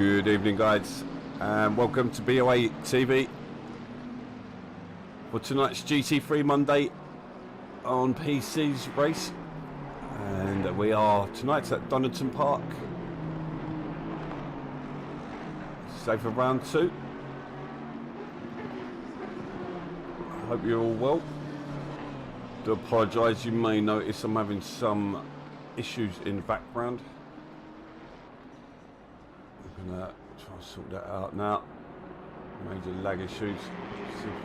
Good evening, guys, and welcome to BoATV for tonight's GT3 Monday on PC's race. And we are tonight at Donington Park. Safe for round 2. I hope you're all well. Do apologise, you may notice I'm having some issues in the background. I'm gonna try and sort that out now. Major lag issues,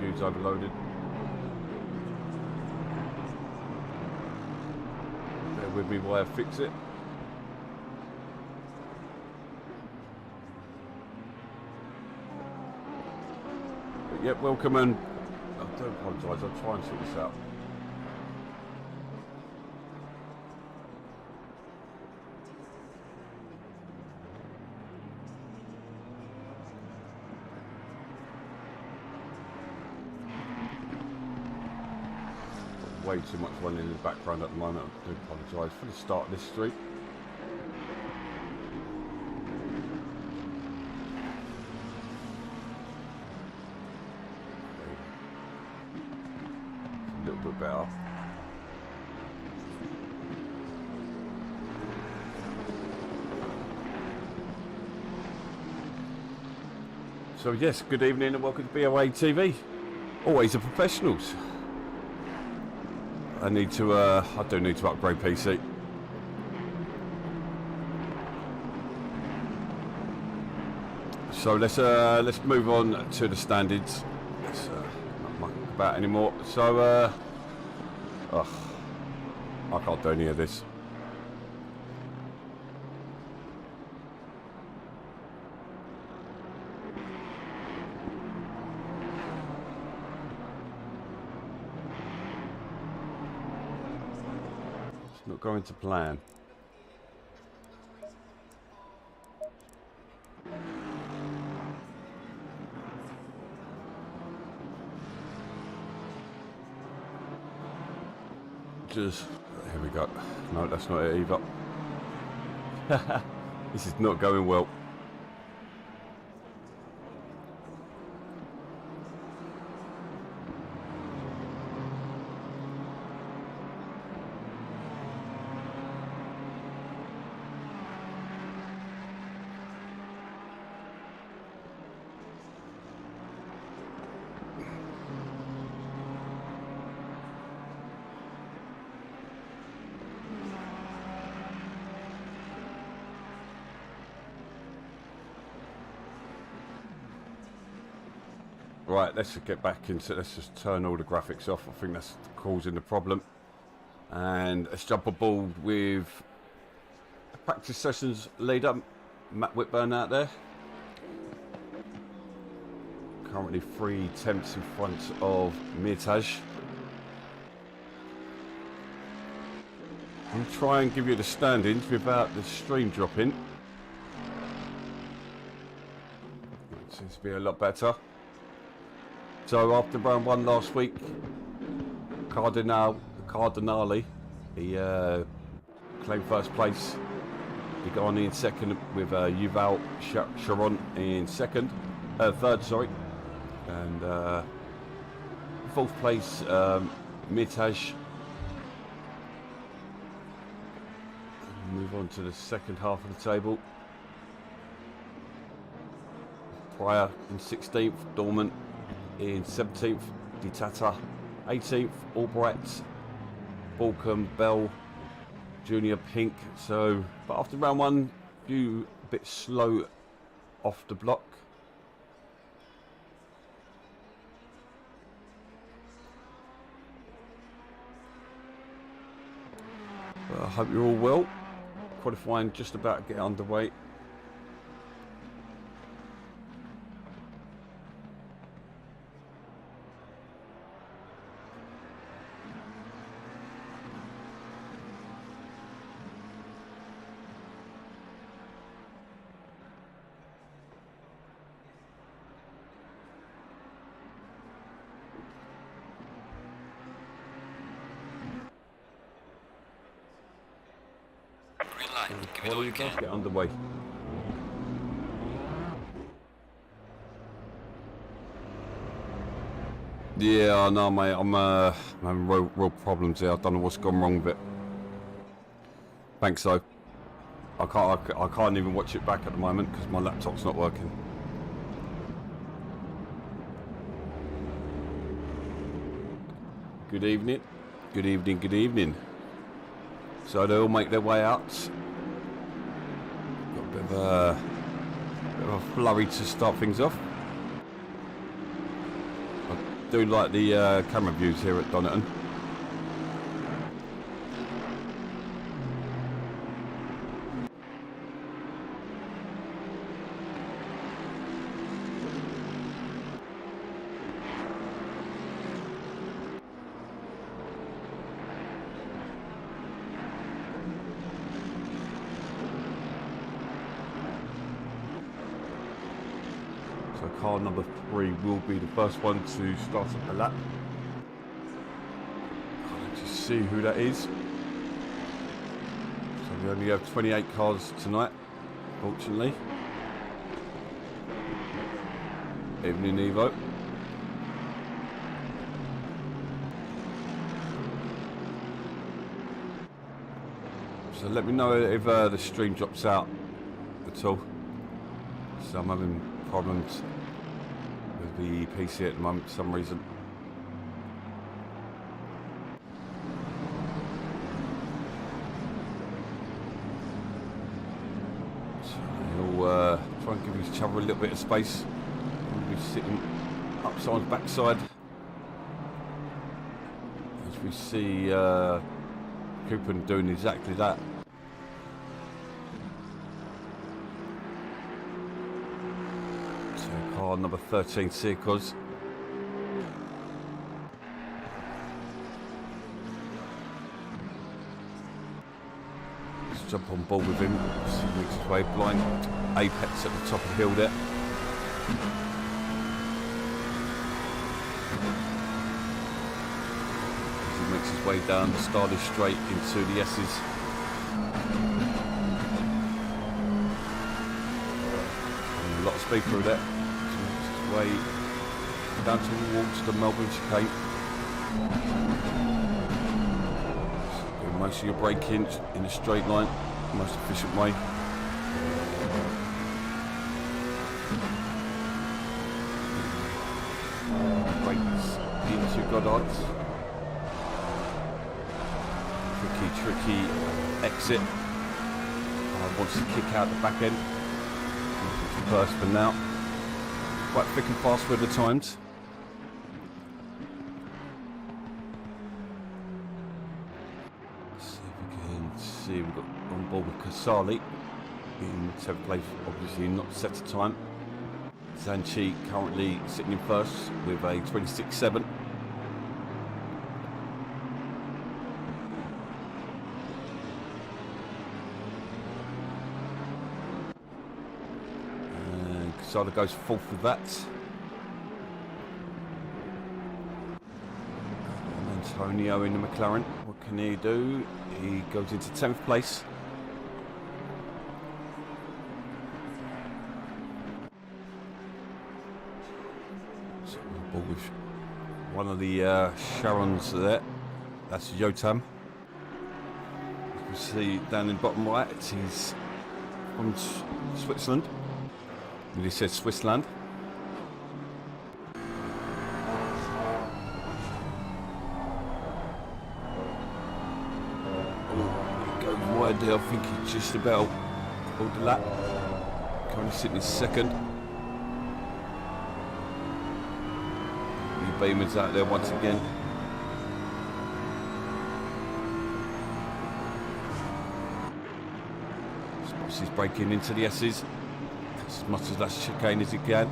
CPU's overloaded. Bear with me while I fix it. But yeah, welcome, and I do apologise, I'll try and sort this out. Way too much running in the background at the moment. I do apologise for the start of this street. A little bit better. So yes, good evening and welcome to BoATV. Always the professionals. I do need to upgrade PC. So let's move on to the standings. Let's not muck about anymore. So I can't do any of this. Not going to plan. Just here we go. No, that's not it either. This is not going well. Right, let's just get back into it. Let's just turn all the graphics off. I think that's causing the problem. And let's jump aboard with a practice sessions leader, Matt Whitburn out there. Currently 3 tenths in front of Mirtaj. I'll try and give you the standings without the stream dropping. It seems to be a lot better. So after round 1 last week, Cardinale, he claimed first place. He got on in second with Yuval Sharon in third, sorry, and fourth place Mirtaj. Move on to the second half of the table. Pryor in 16th, Dorman in 17th, Ditata 18th, Albright, Balcom, Bell, Junior, Pink. So, but after round 1, a bit slow off the block. But I hope you're all well. Qualifying just about to get underway. Get underway. Yeah, I know, mate. I'm having real problems here. I don't know what's gone wrong with it. Thanks, though. I can't even watch it back at the moment because my laptop's not working. Good evening. Good evening, good evening. So they all make their way out. Got a bit of a flurry to start things off. I do like the camera views here at Donington. So car number 3 will be the first one to start up the lap. Can't just see who that is. So we only have 28 cars tonight, fortunately. Evening, Evo. So let me know if the stream drops out at all. So I'm having problems with the PC at the moment for some reason. So we'll try and give each other a little bit of space. We'll be sitting upside backside as we see Cooper doing exactly that. Car number 13, Seacos. Let's jump on board with him. See he makes his way blind. Apex at the top of the hill there. As he makes his way down the Starley straight into the S's. And a lot of speed through there. Way down towards the Melbourne chicane. So most of your braking in a straight line, most efficient way. Brakes into Goddards. Tricky exit. Wants to kick out the back end. First for now. Quite thick and fast with the times. Let's see if we can see. We've got on board with Casali in 7th place, obviously not set a time. Zanchi currently sitting in first with a 26.7. Casali goes fourth with that. And Antonio in the McLaren. What can he do? He goes into 10th place. So we're ball with one of the Sharons there. That's Yotam. You can see down in the bottom right, he's from Switzerland. And he says Swissland. Oh, he goes wide there. I think he just about pulled the lap. Currently sitting in second. The Beamer's out there once again. Spots he's breaking into the S's. As much as that chicane as he can.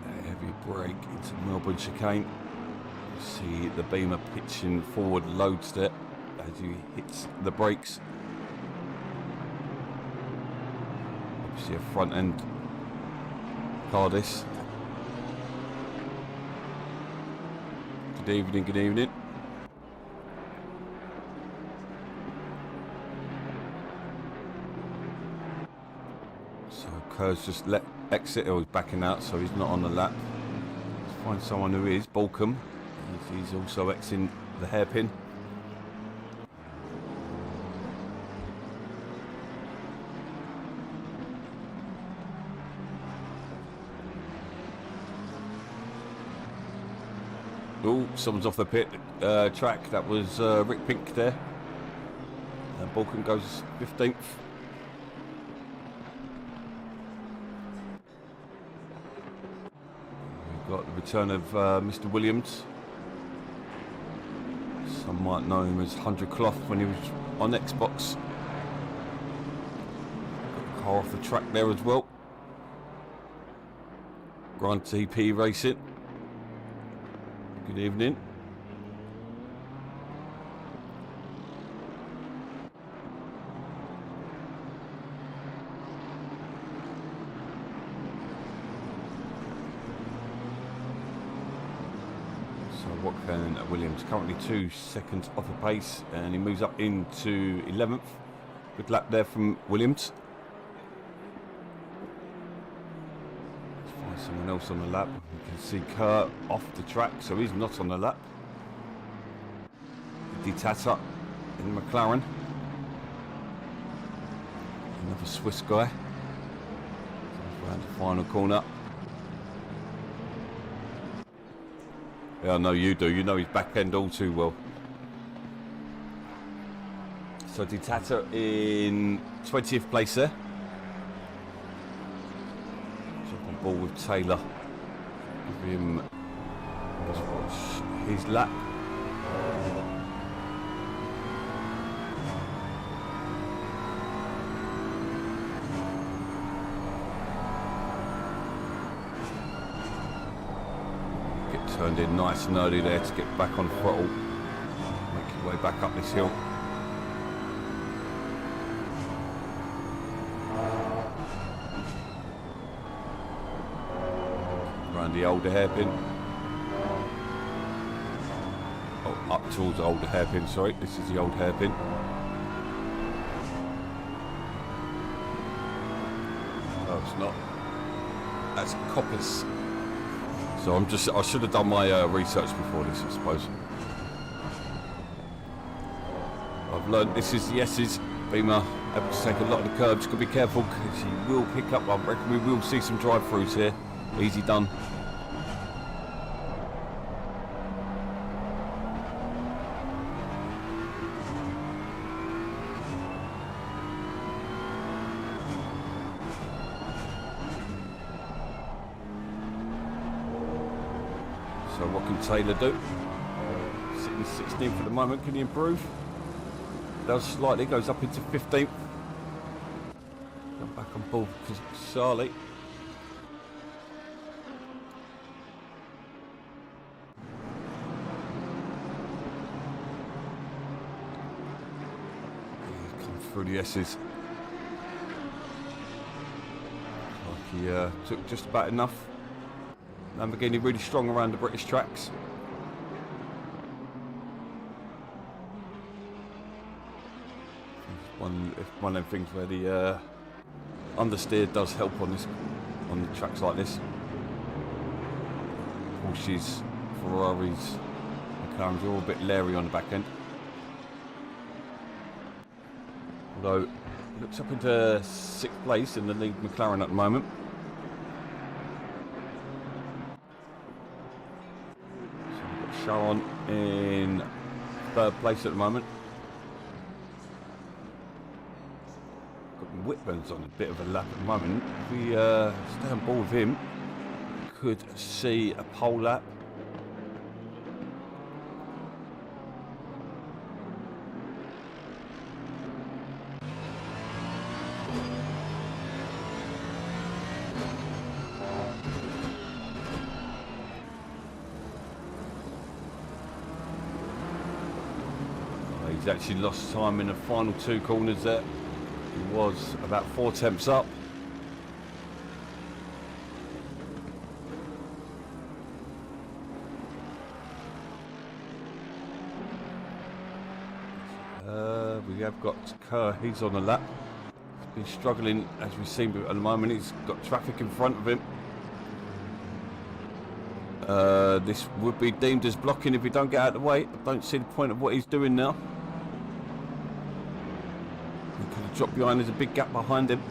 A heavy brake into Melbourne chicane. You see the Beamer pitching forward loads there as he hits the brakes. Obviously a front end car this. Good evening, good evening. So Kerr's just let exit, or he's backing out, so he's not on the lap. Let's find someone who is. Balcombe. He's also exiting the hairpin. Oh, someone's off the pit track. That was Rick Pink there. And Balcombe goes 15th. We've got the return of Mr. Williams. Some might know him as 100 Cloth when he was on Xbox. Got a car off the track there as well. Grand TP Racing. Good evening. So what can Williams? Currently 2 seconds off the pace, and he moves up into 11th. Good lap there from Williams. Let's find someone else on the lap. You can see Kerr off the track, so he's not on the lap. Ditata in McLaren. Another Swiss guy. Around the final corner. Yeah, I know you do. You know his back end all too well. So Ditata in 20th place there. Jump on board with Taylor. Give him his lap. Turned in nice and early there to get back on throttle. Make your way back up this hill. Around the older hairpin. Oh, up towards the older hairpin, sorry. This is the old hairpin. Oh, it's not. That's Coppice. So I should have done my research before this, I suppose. I've learned this is the S's. Beamer able to take a lot of the curbs. Got to be careful because he will pick up. I reckon we will see some drive-throughs here. Easy done. So what can Taylor do? Sitting 16th at the moment. Can he improve? Does slightly. Goes up into 15th. Come back on board because Charlie. He's come through the S's. Like he took just about enough. Lamborghini really strong around the British tracks. It's one of them things where the understeer does help on the tracks like this. Porsches, Ferraris, McLarens are all a bit leery on the back end. Although it looks up into 6th place in the lead McLaren at the moment. Sharon in 3rd place at the moment. Got Whitburn's on a bit of a lap at the moment. If we stay on board with him, could see a pole lap. He's actually lost time in the final 2 corners there. He was about 4 tenths up. We have got Kerr, he's on the lap. been struggling, as we've seen, but at the moment he's got traffic in front of him. This would be deemed as blocking if he don't get out of the way. I don't see the point of what he's doing now. He could have dropped behind. There's a big gap behind him.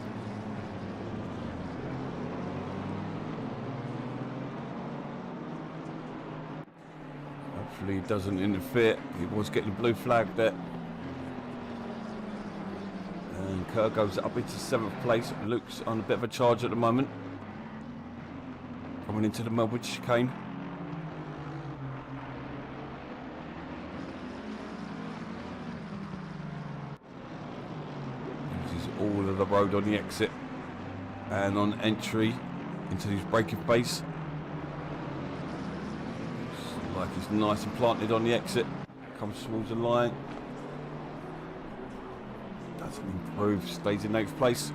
Hopefully he doesn't interfere. He was getting the blue flag there. And Kerr goes up into 7th place. Luke's on a bit of a charge at the moment. Coming into the Melbourne chicane. Uses all of the road on the exit and on entry into his braking base. Looks like he's nice and planted on the exit. Comes towards the line. Doesn't improve, stays in 8th place.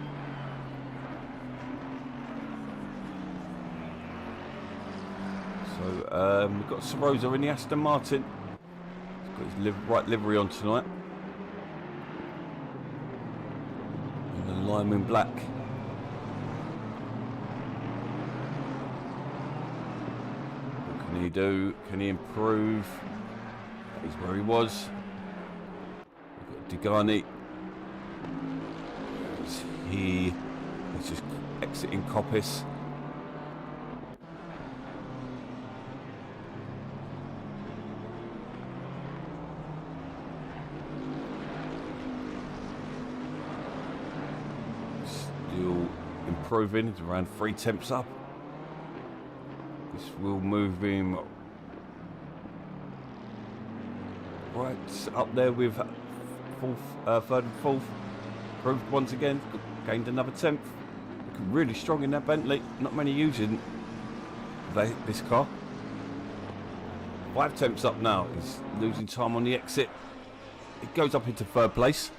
So we've got Sorosa in the Aston Martin. He's got his right livery on tonight. And the lime in black. What can he do? Can he improve? That is where he was. We've got Degani. He's just exiting Coppice. Still improving. It's around 3 tenths up. This will move him right up there with 4th, 3rd and 4th. Improved once again. Gained another 10th. Looking really strong in that Bentley. Not many using this car. 5 tenths up now. He's losing time on the exit. It goes up into 3rd place.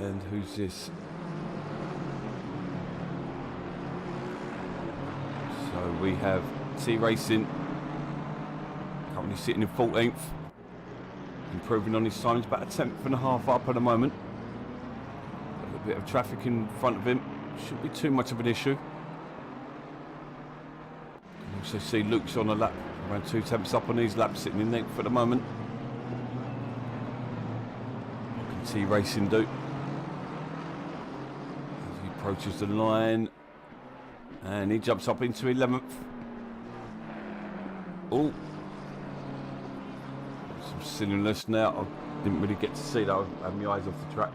And who's this? So we have T Racing currently sitting in 14th. Improving on his time. He's about a 10.5 up at the moment. A little bit of traffic in front of him. Shouldn't be too much of an issue. You can also see Luke's on a lap, around 2 tenths up on his lap, sitting in 8th at the moment. What can T Racing do? As he approaches the line. And he jumps up into 11th. Oh. Some silliness now. I didn't really get to see that. I had my eyes off the track.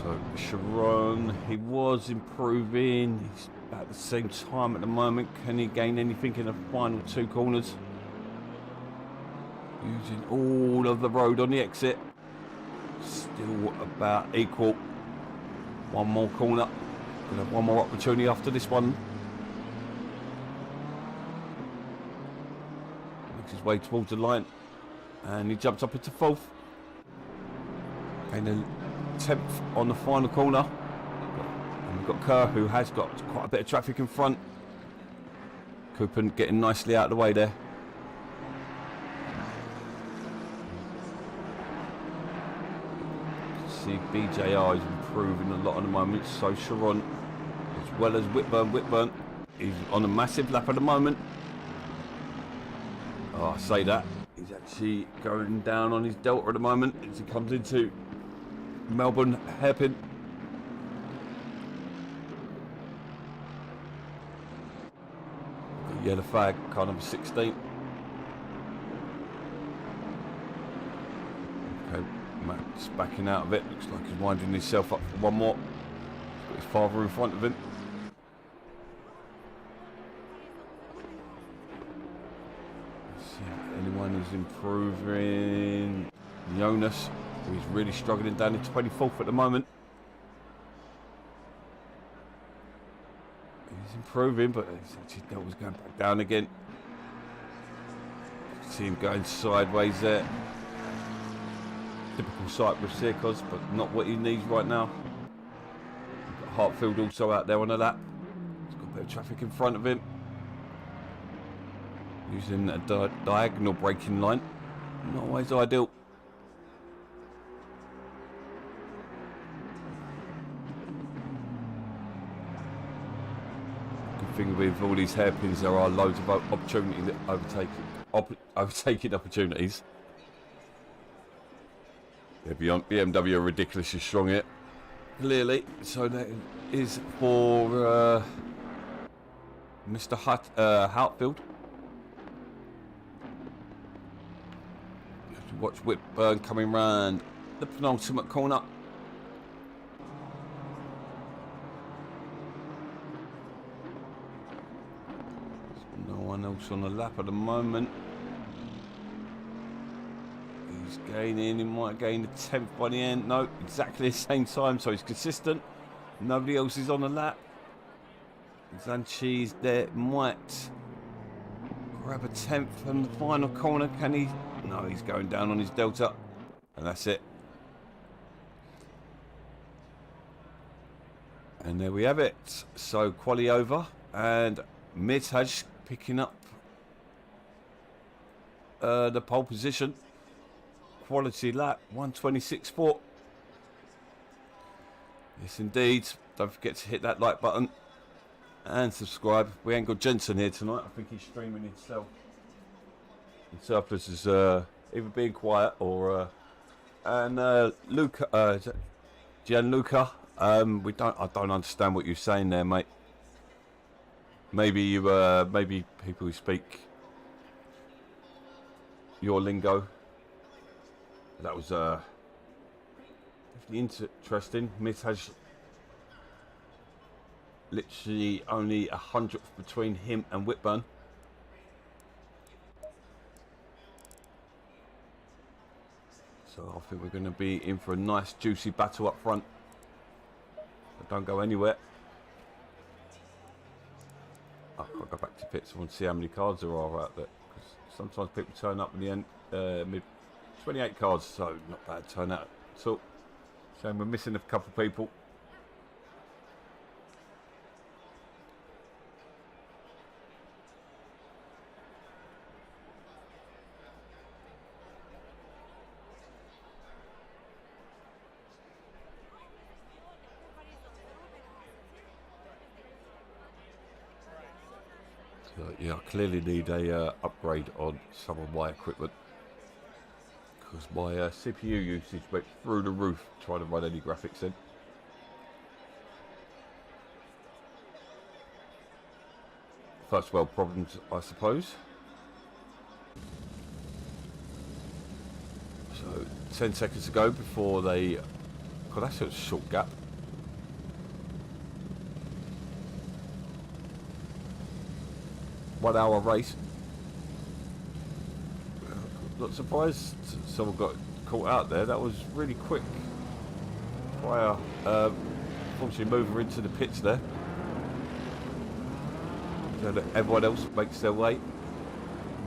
So Sharon, he was improving. He's about the same time at the moment. Can he gain anything in the final 2 corners? Using all of the road on the exit. Still about equal. One more corner. Gonna have one more opportunity after this one. Makes his way towards the line. And he jumps up into 4th. And a 10th on the final corner. And we've got Kerr, who has got quite a bit of traffic in front. Cooper getting nicely out of the way there. BJR is improving a lot at the moment, so Sharon, as well as Whitburn is on a massive lap at the moment. Oh, I say that, he's actually going down on his delta at the moment as he comes into Melbourne hairpin. Yellow flag, car number 16. Okay. Matt's backing out of it. Looks like he's winding himself up for one more. He's got his father in front of him. Let's see if anyone is improving. Jonas, who is really struggling down in 24th at the moment. He's improving, but he's actually was going back down again. See him going sideways there. typical sight with Sirkos, but not what he needs right now. We've got Hartfield also out there on the lap. He's got a bit of traffic in front of him. Using a diagonal braking line. Not always ideal. Good thing with all these hairpins, there are loads of opportunity overtaking opportunities. Yeah, BMW are ridiculously strong here, clearly. So that is for Mr. Hartfield. Watch Whitburn coming round the penultimate corner. There's no one else on the lap at the moment. He's gaining, he might gain the 10th by the end. No, exactly the same time, so he's consistent. Nobody else is on the lap. Zanchi's there, might grab a 10th from the final corner. Can he? No, he's going down on his delta, and that's it. And there we have it. So quali over, and Mirtaj picking up the pole position. Quality lap, 1:26.4. Yes, indeed. Don't forget to hit that like button and subscribe. We ain't got Jensen here tonight. I think he's streaming himself. And Surplus is either being quiet or and Luca, Gianluca. I don't understand what you're saying there, mate. Maybe you maybe people who speak your lingo. That was definitely interesting. Mitt has literally only 100th between him and Whitburn. So I think we're going to be in for a nice juicy battle up front. But don't go anywhere. I'll go back to pits. I want to see how many cards there are out there. Because sometimes people turn up in the end, mid 28 cards, so not bad turnout at all. So we're missing a couple of people. So yeah, I clearly need a upgrade on some of my equipment. Because my CPU usage went through the roof trying to run any graphics in. First world problems, I suppose. So 10 seconds to go before they... God, that's a short gap. One hour race. Not surprised someone got caught out there. That was really quick. Fire, obviously mover into the pits there. So that everyone else makes their way.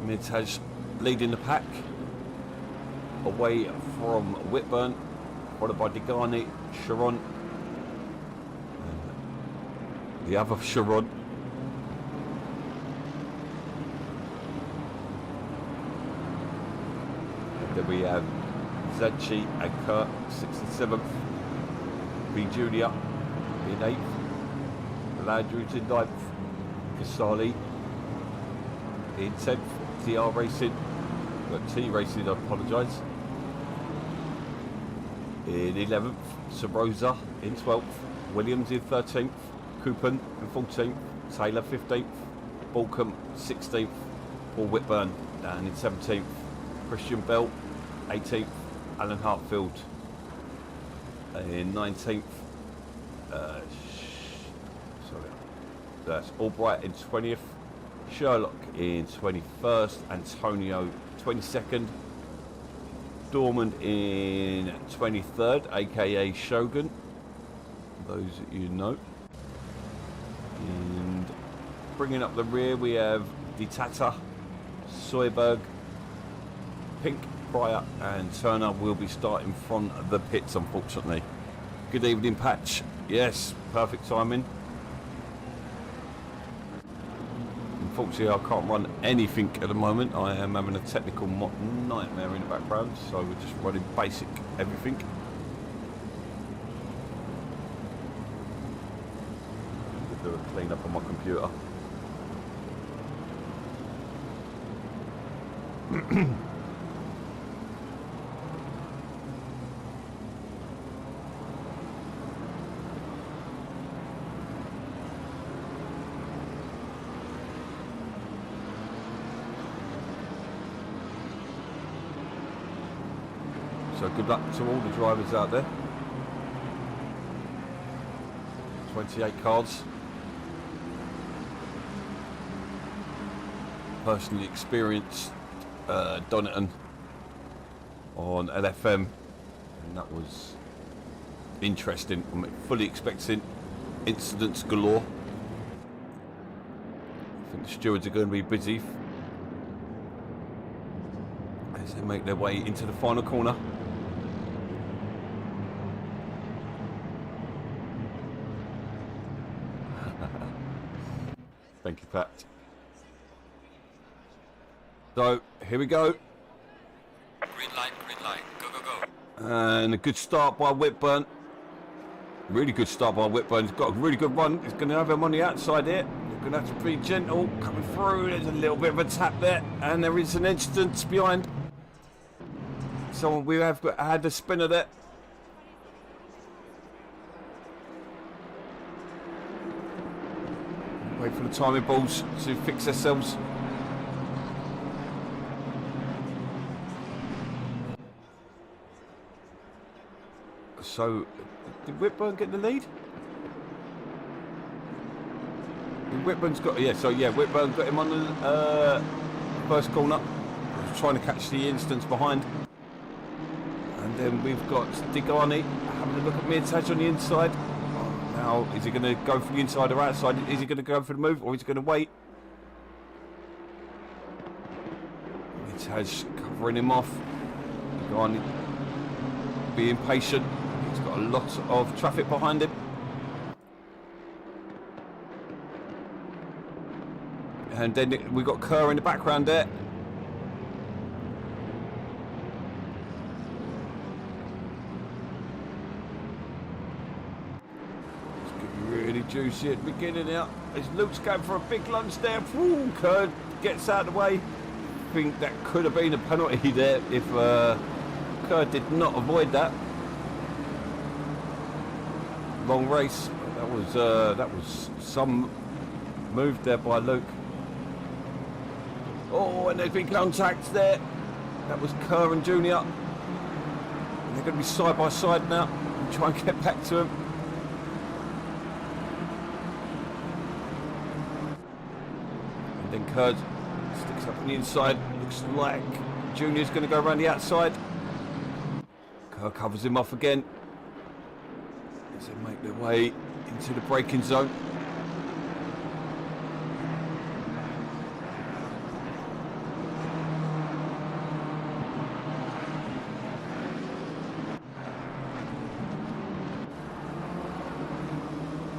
Mirtaj leading the pack. Away from Whitburn. Followed by Degani, Sharon. And the other Sharon. Then we have Zanchi and Kurt, 6th and 7th. B Junior in 8th. Landry's in 9th. Casali in 10th. TR Racing. T Racing, I apologise. In 11th. Sarosa in 12th. Williams in 13th. Coupon in 14th. Taylor 15th. Balcombe 16th. Paul Whitburn down in 17th. Christian Bell 18th, Alan Hartfield in 19th, sorry, that's Albright in 20th, Sherlock in 21st, Antonio 22nd, Dormand in 23rd, aka Shogun, those that you know. And bringing up the rear we have Ditata, Soyberg, Pink Pryor and Turner will be starting from the pits, unfortunately. Good evening, Patch. Yes, perfect timing. Unfortunately, I can't run anything at the moment. I am having a technical nightmare in the background, so we're just running basic everything. Do a clean up on my computer. So good luck to all the drivers out there. 28 cars. Personally experienced Donington on LFM, and that was interesting. I'm fully expecting incidents galore. I think the stewards are going to be busy as they make their way into the final corner. Thank you, Pat. So, here we go. Green light, go, go, go. And a good start by Whitburn. Really good start by Whitburn. He's got a really good run. He's going to have him on the outside here. He's going to have to be gentle coming through. There's a little bit of a tap there. And there is an instance behind. So we have had a spinner there. Wait for the timing balls to fix themselves. So, did Whitburn get the lead? Whitburn's got, yeah, so yeah, Whitburn got him on the first corner. I was trying to catch the instance behind. And then we've got Digani having a look at Mirtaj on the inside. Now, is he going to go for the inside or outside? Is he going to go for the move, or is he going to wait? Mirtaj covering him off. Digani being patient. He's got a lot of traffic behind him. And then we've got Kerr in the background there. It's getting really juicy at the beginning now. As Luke's going for a big lunge there. Ooh, Kerr gets out of the way. I think that could have been a penalty there if Kerr did not avoid that. Long race. That was some move there by Luke. Oh, and there's been contact there. That was Kerr and Junior. And they're going to be side by side now. And try and get back to him. And then Kerr sticks up on the inside. Looks like Junior's going to go around the outside. Kerr covers him off again. As they make their way into the braking zone.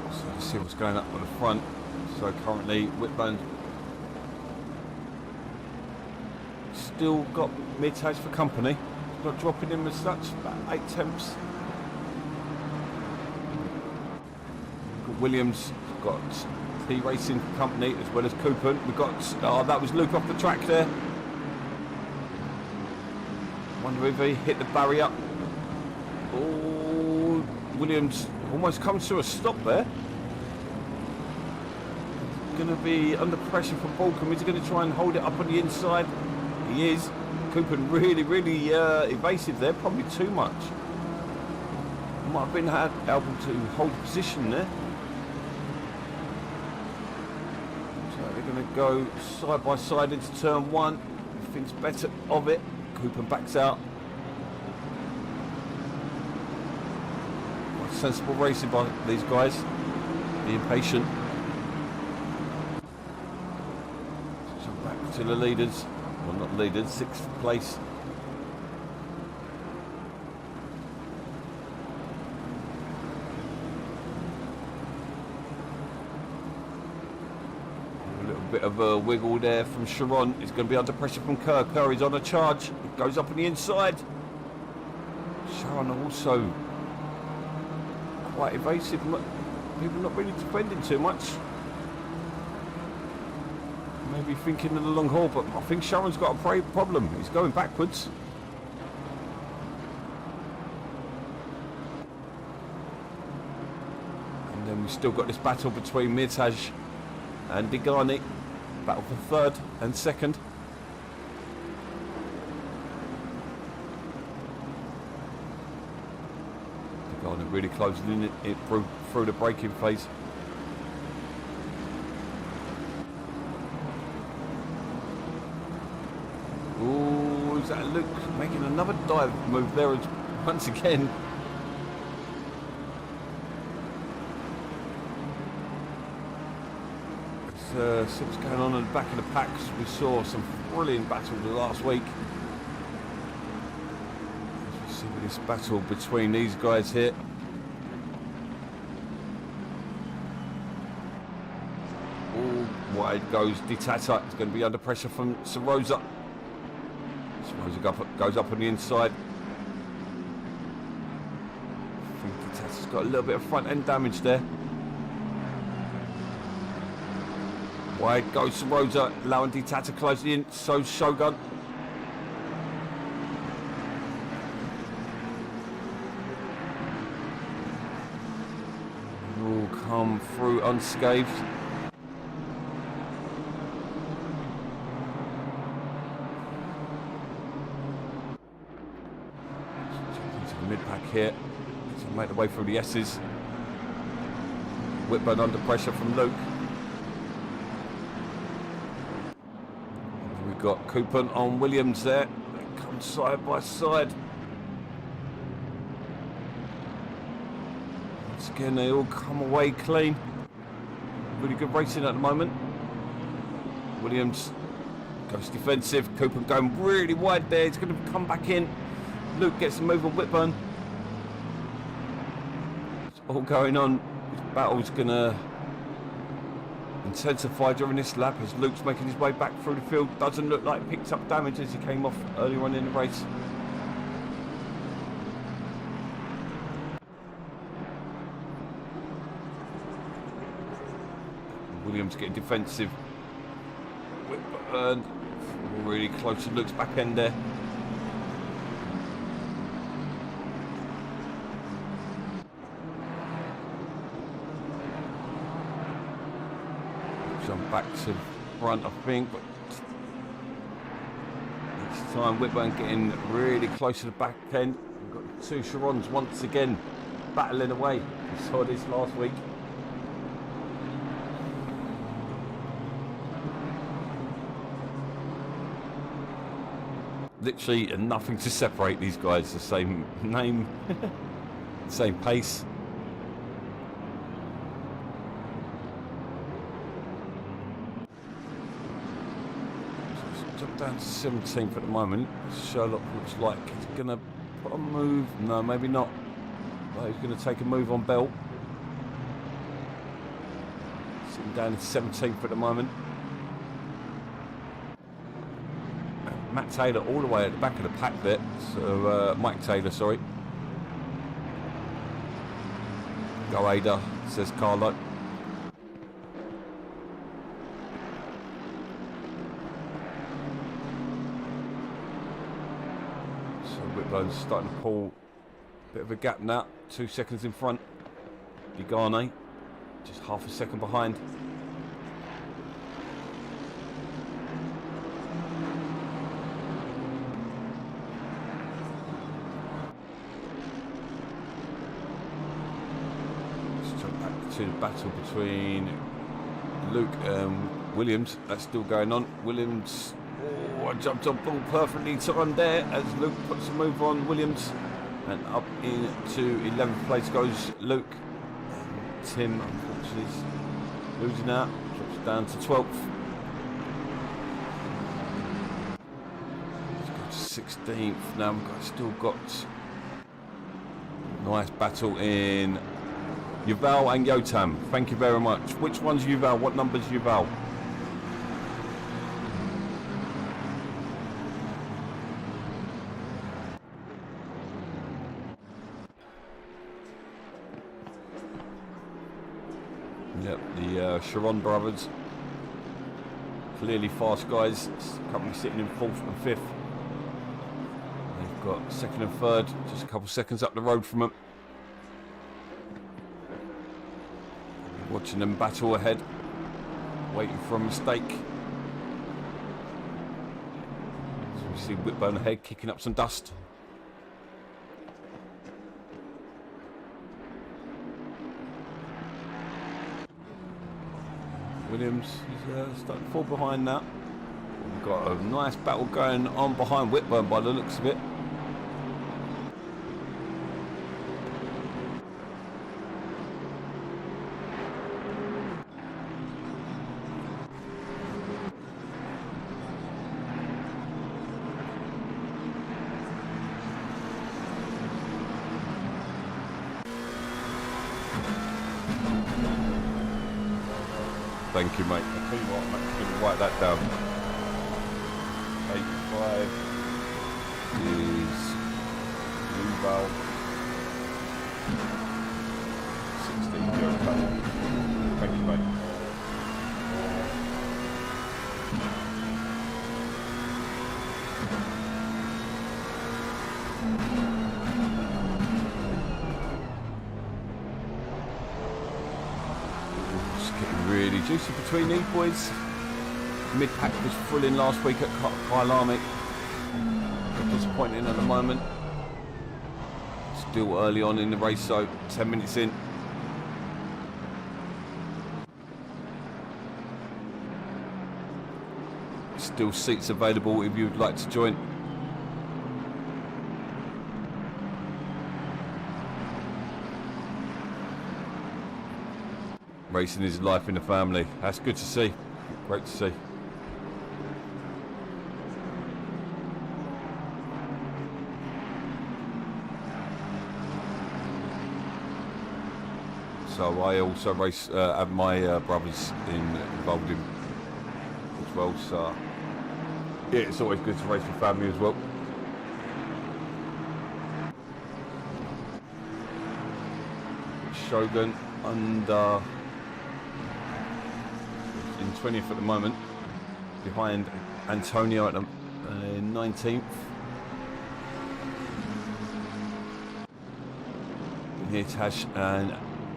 So let's see what's going up on the front. So currently Whitburn still got Mirtaj for company. Not dropping him as such, about 8 tenths. Williams got T Racing Company as well as Cooper. We've got, oh, that was Luke off the track there. Wonder if he hit the barrier. Oh, Williams almost comes to a stop there. Going to be under pressure from Balcom. Is he going to try and hold it up on the inside? He is. Cooper really evasive there, probably too much. Might have been able to hold position there. Going to go side by side into turn 1. Thinks better of it. Cooper backs out. Quite sensible racing by these guys. Being patient. So back to the leaders. Well, not leaders, 6th place. bit of a wiggle there from Sharon. He's going to be under pressure from Kerr. Kerr is on a charge. It goes up on the inside. Sharon also quite evasive. People not really defending too much. Maybe thinking of the long haul, but I think Sharon's got a problem. He's going backwards. And then we've still got this battle between Mirtaj and Digani. Battle for third and second. Digani really closing it through the braking phase. Ooh, is that Luke making another dive move there once again? See what's going on in the back of the packs. We saw some brilliant battles last week. Let's see this battle between these guys here. All wide goes Ditata. It's going to be under pressure from Sarosa. Sarosa goes up on the inside. I think Ditata's got a little bit of front end damage there. Wide goes Sarosa, allowing Ditata closing in, so Shogun. Will come through unscathed. Into the mid-pack here. So make the way through the S's. Whitburn under pressure from Luke. Got Coupon on Williams there. They come side by side. Once again, they all come away clean. Really good racing at the moment. Williams goes defensive. Coupon going really wide there. He's going to come back in. Luke gets the move on Whitburn. It's all going on. This battle's going to intensify during this lap as Luke's making his way back through the field. Doesn't look like he picked up damage as he came off earlier on in the race. Williams getting defensive. Whitburn really close to Luke's back end there. Jump back to front, I think, but this time Whitburn getting really close to the back end. We've got two Sharons once again battling away. We saw this last week. Literally nothing to separate these guys. The same name, same pace. Down to 17th at the moment. Sherlock looks like he's going to put a move. No, maybe not. No, he's going to take a move on Bell. Sitting down to 17th at the moment. Matt Taylor all the way at the back of the pack there. So Mike Taylor, sorry. Go Ada, says Carlo. Whitburn's starting to pull a bit of a gap now. 2 seconds in front. Digane just half a second behind. Let's jump back to the battle between Luke and Williams. That's still going on. Williams. Oh, jumped on ball perfectly timed there as Luke puts a move on Williams, and up into 11th place goes Luke. And Tim unfortunately is losing out, drops down to 12th. Let's go to 16th now. We've still got nice battle in Yuval and Yotam. Thank you very much. Which one's Yuval? What number's Yuval? Yep, the Sharon brothers. Clearly fast guys. Currently sitting in 4th and 5th. They've got 2nd and 3rd, just a couple seconds up the road from them. Watching them battle ahead, waiting for a mistake. So we see Whitburn ahead, kicking up some dust. Williams is starting to fall behind now. We've got a nice battle going on behind Whitburn by the looks of it. Thank you, mate. I'll tell you what, I'm actually going to write that down. 85 is blue valve. 16 Joe Cutler. Thank you, mate. Really juicy between these boys. Mid-pack was thrilling last week at Kyalami. Disappointing at the moment. Still early on in the race, so 10 minutes in. Still seats available if you'd like to join. Racing is life in the family. That's good to see. Great to see. So I also race, have my brothers involved in as well. So yeah, it's always good to race with family as well. Shogun under. In 20th at the moment, behind Antonio at the 19th. Hirtash and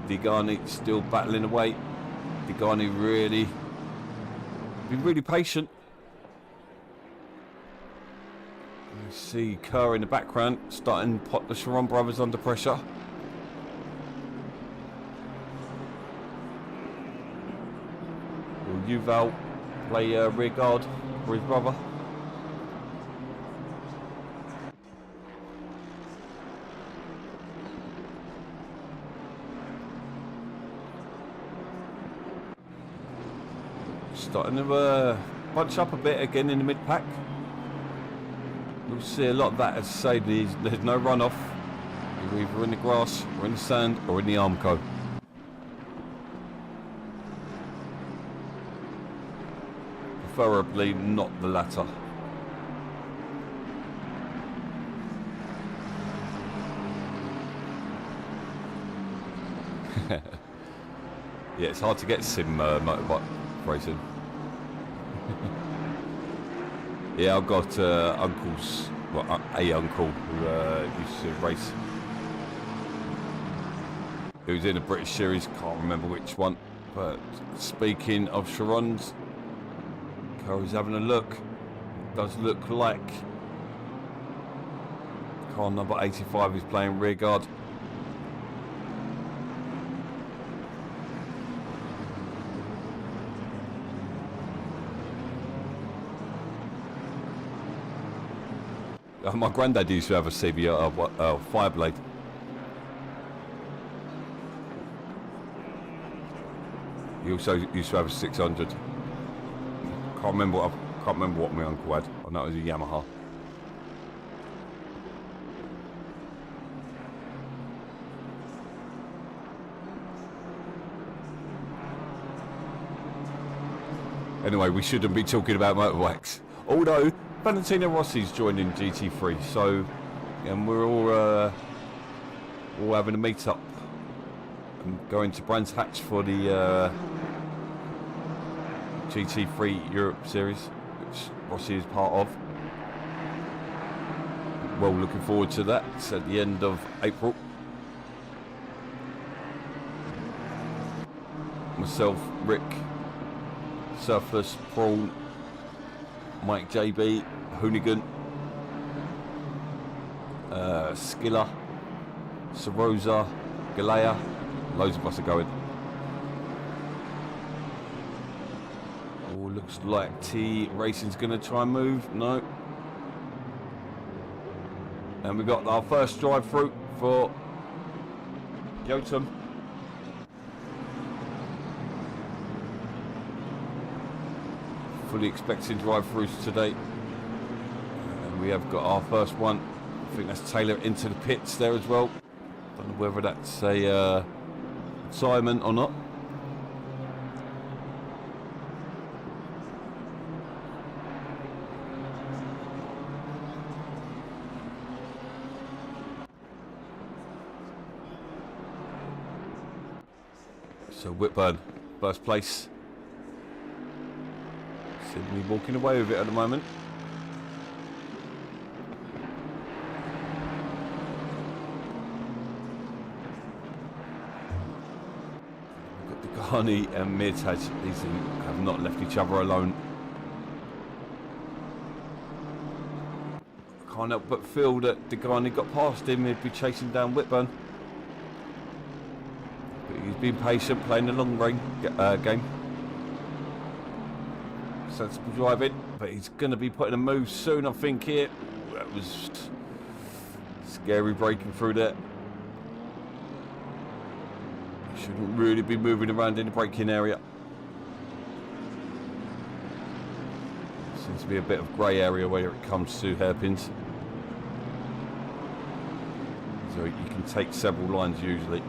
Digani still battling away. Digani really been really patient. You see Kerr in the background starting to put the Sharon brothers under pressure. Yuval play rear guard for his brother. Starting to bunch up a bit again in the mid-pack. You'll see a lot of that, as I say, there's no runoff. You're either in the grass, or in the sand, or in the Armco. Preferably not the latter. Yeah, it's hard to get sim motorbike racing. Yeah, I've got uncles, well, a uncle who used to race. He was in a British series, can't remember which one. But speaking of Sharons, Curry's having a look. Does look like car number 85 is playing rear guard. My granddad used to have a CBR Fireblade. He also used to have a 600. Can't remember what my uncle had. I know it was a Yamaha. Anyway, we shouldn't be talking about motorbikes. Although Valentino Rossi's joining GT3, so and we're all having a meet up can go into Brands Hatch for the GT3 Europe Series, which Rossi is part of. Well, looking forward to that. It's at the end of April. Myself, Rick, Surfless, Prawn, Mike JB, Hoonigan, Skiller, Sarosa, Galea, loads of us are going. Oh, looks like T Racing's going to try and move. No. And we got our first drive through for Jotun. Fully expecting drive-throughs today. And we have got our first one. I think that's Taylor into the pits there as well. Don't know whether that's a Simon or not. So Whitburn, first place. Sydney walking away with it at the moment. We've got Degani and Mirtaj. These have not left each other alone. Can't help but feel that Degani got past him. He'd be chasing down Whitburn. But he's been patient, playing the long range game. Sensible driving, but he's going to be putting a move soon, I think. Here, that was scary breaking through there. Shouldn't really be moving around in the braking area. Seems to be a bit of grey area where it comes to hairpins, so you can take several lines usually.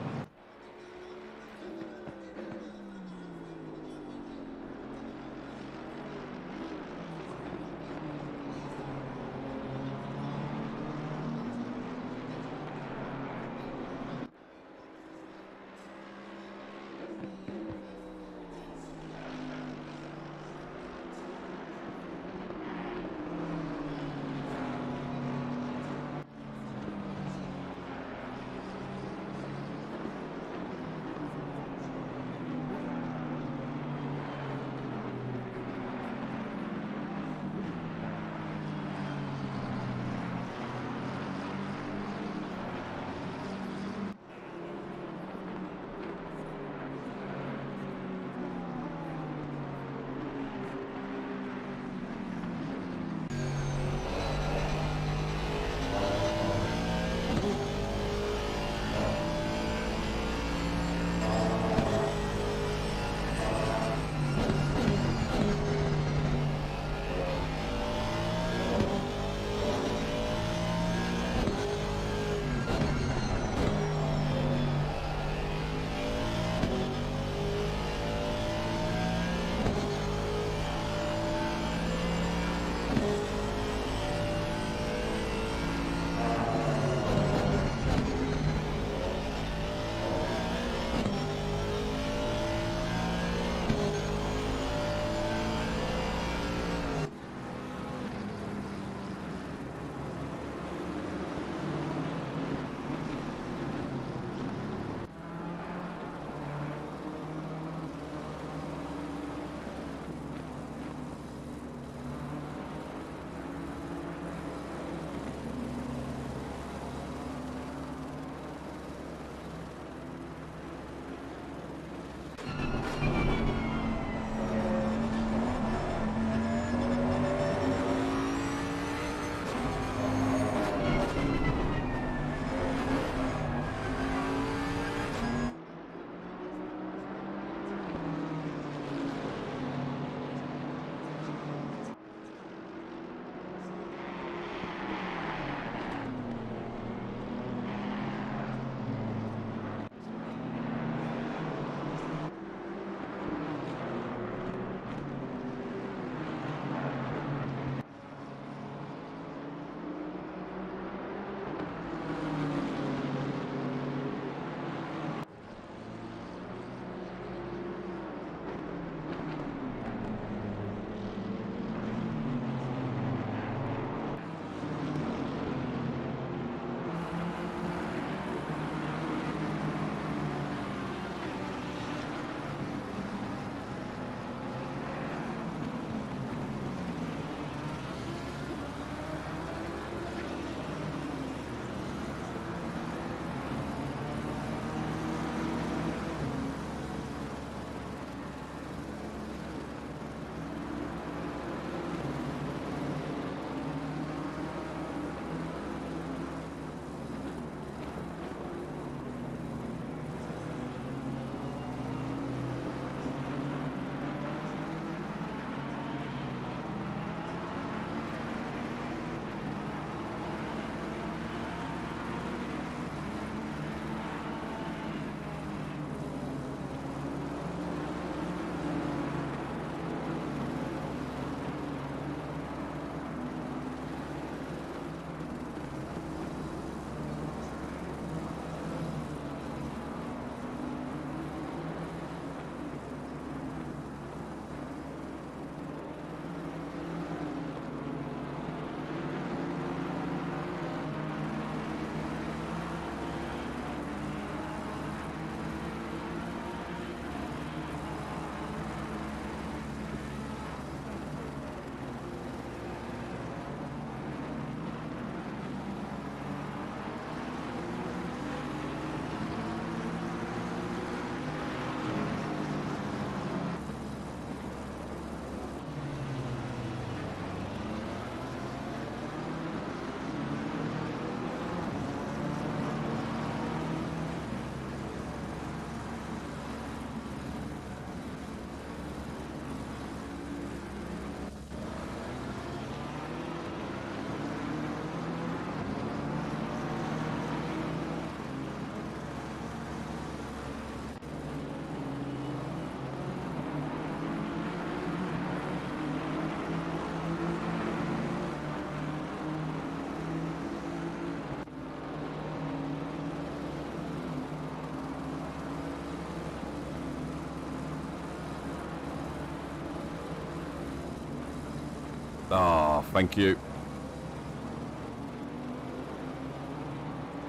Thank you.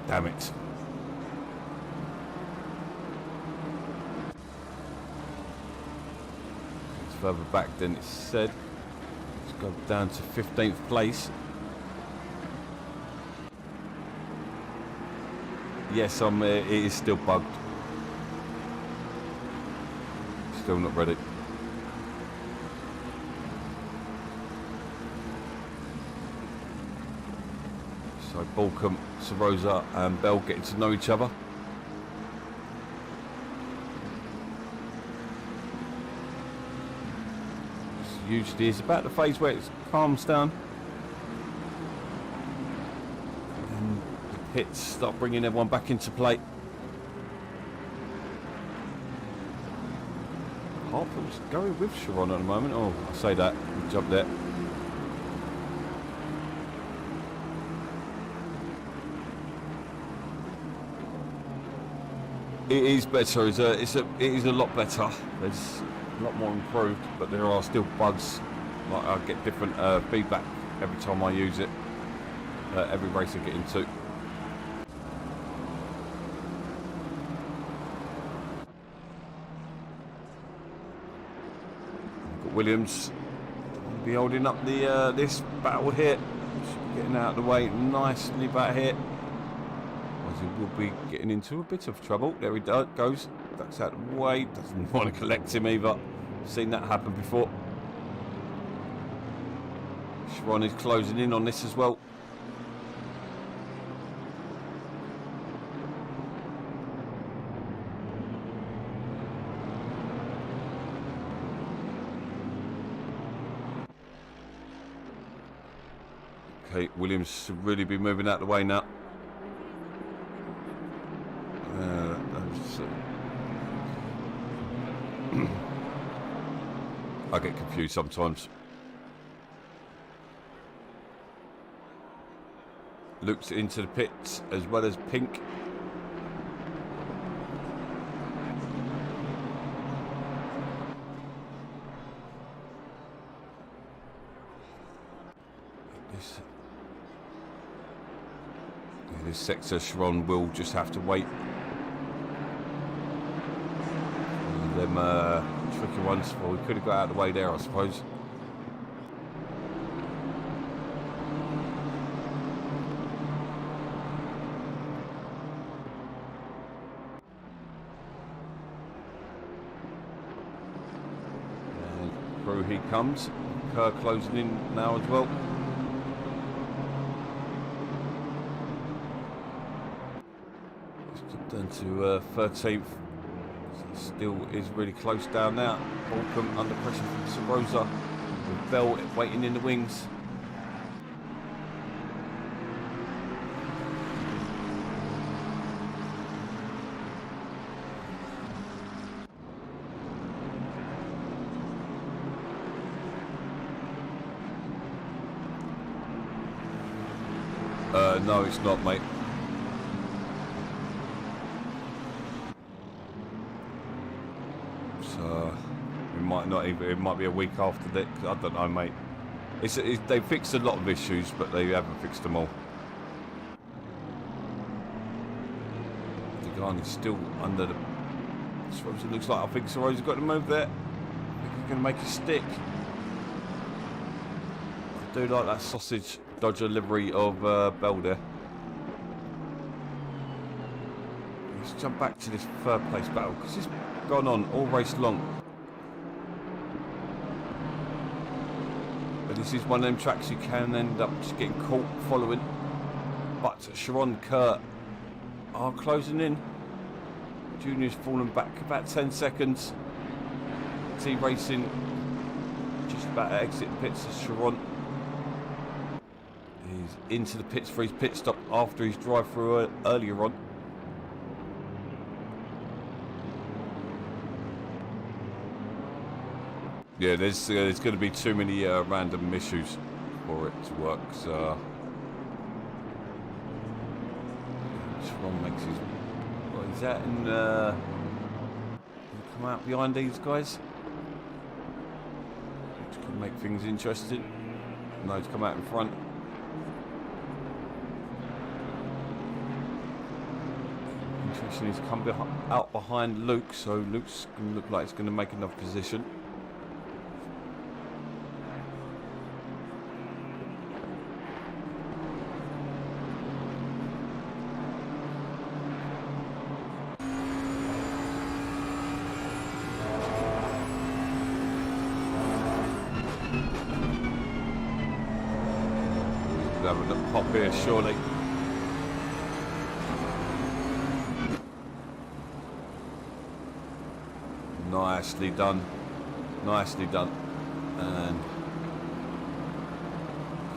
Damn it. It's further back than it said. Let's go down to 15th place. Yes, it is still bugged. Still not ready. So Balcombe, Sarosa and Bell getting to know each other. This usually is about the phase where it calms down. And the pits start bringing everyone back into play. Harper's going with Sharon at the moment. Oh, I say that. Good job there. It is better. It is a lot better. There's a lot more improved, but there are still bugs. Like I get different feedback every time I use it. Every race I get into. Got Williams be holding up the this battle here. Getting out of the way nicely back here. He will be getting into a bit of trouble. There he goes. Ducks out of the way. Doesn't want to collect him either. Seen that happen before. Sharon is closing in on this as well. Okay, Williams should really be moving out of the way now. I get confused sometimes. Luke's into the pits as well as Pink. This sector, Sharon will just have to wait. Them tricky ones. Well, we could have got out of the way there, I suppose. And through he comes. Kerr closing in now as well. Just down to 13th. Still is really close down now. Balcombe under pressure from Sarosa. With Bell waiting in the wings. No, it's not, mate. It might not even. It might be a week after that. I don't know, mate. They fixed a lot of issues, but they haven't fixed them all. The guy is still under the. It looks like I think Sarosa's got to move there. I think he's going to make a stick. I do like that sausage Dodger livery of Bell there. Let's jump back to this third place battle because it's gone on all race long. But this is one of them tracks you can end up just getting caught following. But Sharon Kerr are closing in. Junior's fallen back about 10 seconds. T Racing just about to exit the pits as Sharon. He's into the pits for his pit stop after his drive through earlier on. Yeah, there's going to be too many random issues for it to work. So Sharon makes his. What is that? And come out behind these guys, which could make things interesting. No, he's come out in front. Interesting, he's come out behind Luke, so Luke's going to look like he's going to make enough position. Having a pop here, surely. Nicely done. Nicely done. And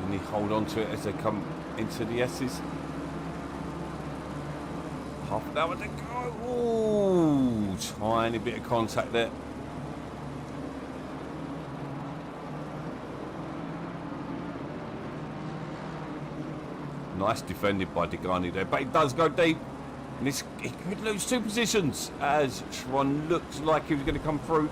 can he hold on to it as they come into the S's? Half an hour to go. Ooh, tiny bit of contact there. Nice defended by Degani there, but he does go deep. And he could lose 2 positions as Sharon looks like he was going to come through.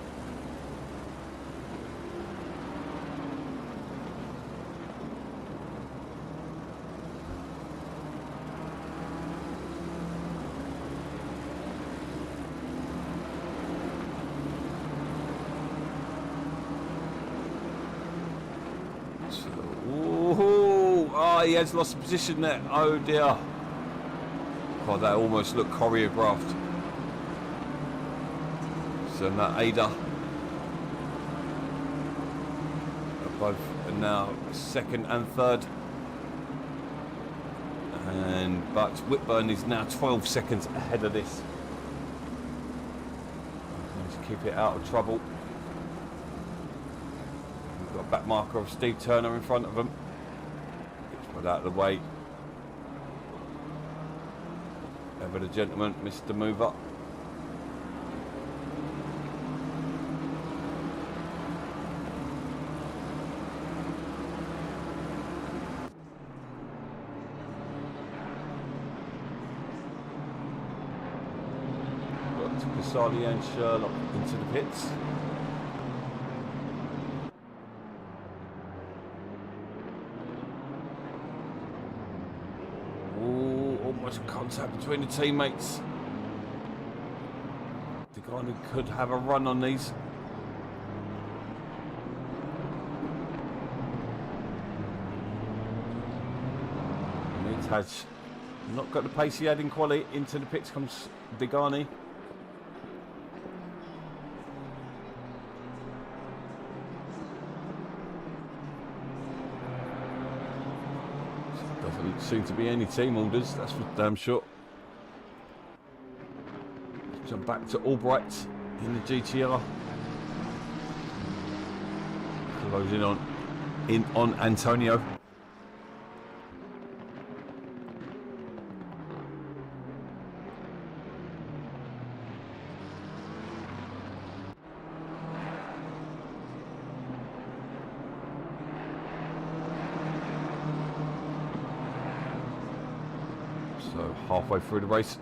Oh, he has lost the position there. Oh dear. God, that almost looked choreographed. So now Ada both are now second and third. But Whitburn is now 12 seconds ahead of this. Let's keep it out of trouble. We've got a back marker of Steve Turner in front of them. Put out of the way. Ever the gentleman, Mr. Mover. Got to Casali and Sherlock into the pits. Contact between the teammates. The guy who could have a run on these. It has not got the pace he had in quali. Into the pits comes Degani. Doesn't seem to be any team orders, that's for damn sure. Jump back to Albright in the GTR. Closing on Antonio. So halfway through the race.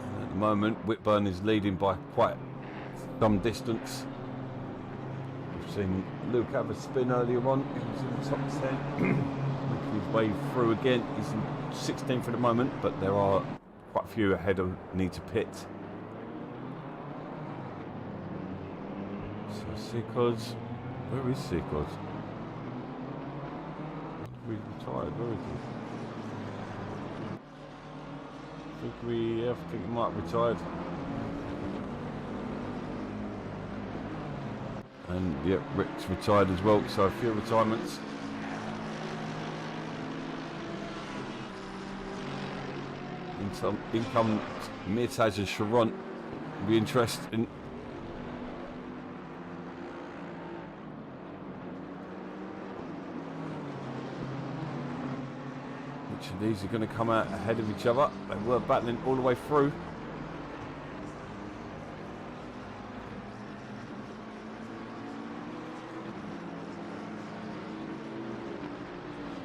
And at the moment, Whitburn is leading by quite some distance. We've seen Luke have a spin earlier on. He was in the top 10. Making his way through again. He's in 16th at the moment, but there are quite a few ahead of need to pit. So Sikos. Where is Sikos? We retired, where is he? I think he might have retired. And yep, Rick's retired as well, so a few retirements. In come Mirtaj and Sharon. Will be interesting. Which of these are going to come out ahead of each other? They were battling all the way through.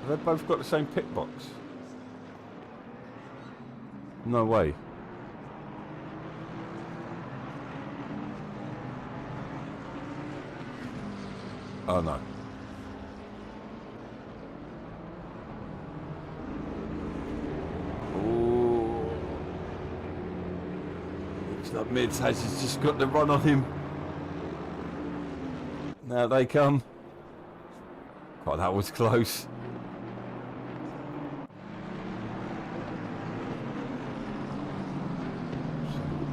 They've both got the same pit box. No way. Oh no. Ooh. Looks like Mids has just got the run on him. Now they come. God, that was close.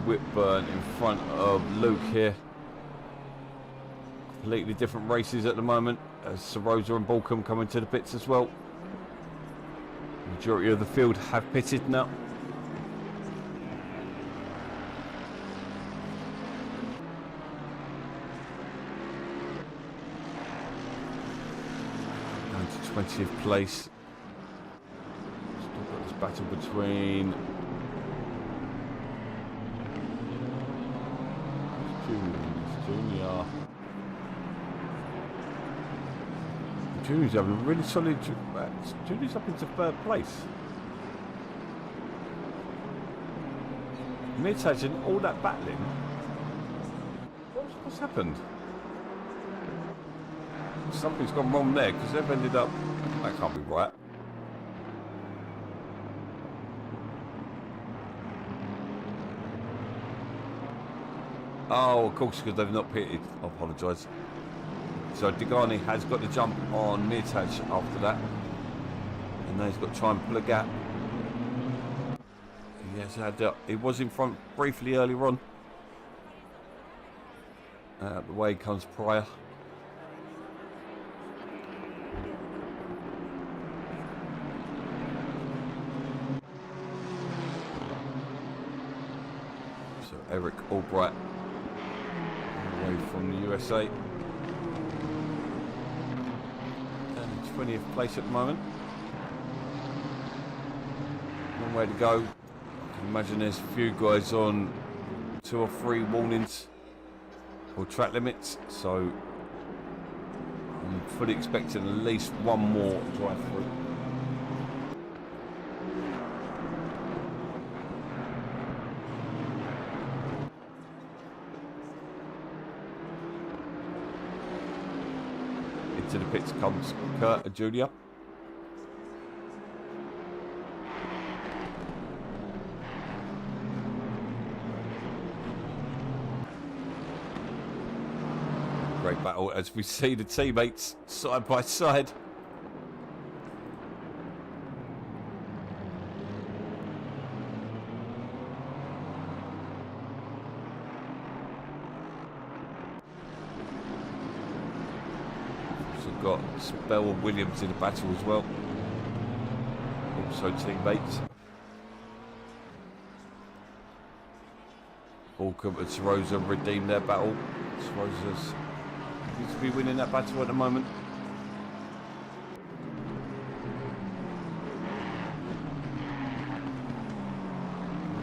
Whitburn in front of Luke here. Completely different races at the moment, as Sarosa and Balcombe coming to the pits as well. Majority of the field have pitted now. Down to 20th place. Still got this battle between Junior. Junior's having a really solid. Junior's up into 3rd place. Mids having all that battling. What's happened? Something's gone wrong there because they've ended up. That can't be right. Oh, of course, because they've not pitted. I apologise. So Degani has got the jump on Mirtaj after that. And now he's got to try and pull a gap. He has had he was in front briefly earlier on. Out of the way comes Pryor. So Eric Albright away from the USA. 20th place at the moment. Long way to go. I can imagine there's a few guys on 2 or 3 warnings or track limits, so I'm fully expecting at least one more drive through. To the pits comes Kurt Junior. Great battle as we see the teammates side by side. Got Spell and Williams in the battle as well. Also teammates. Balcombe and Sarosa redeemed their battle. Sarosa seems to be winning that battle at the moment.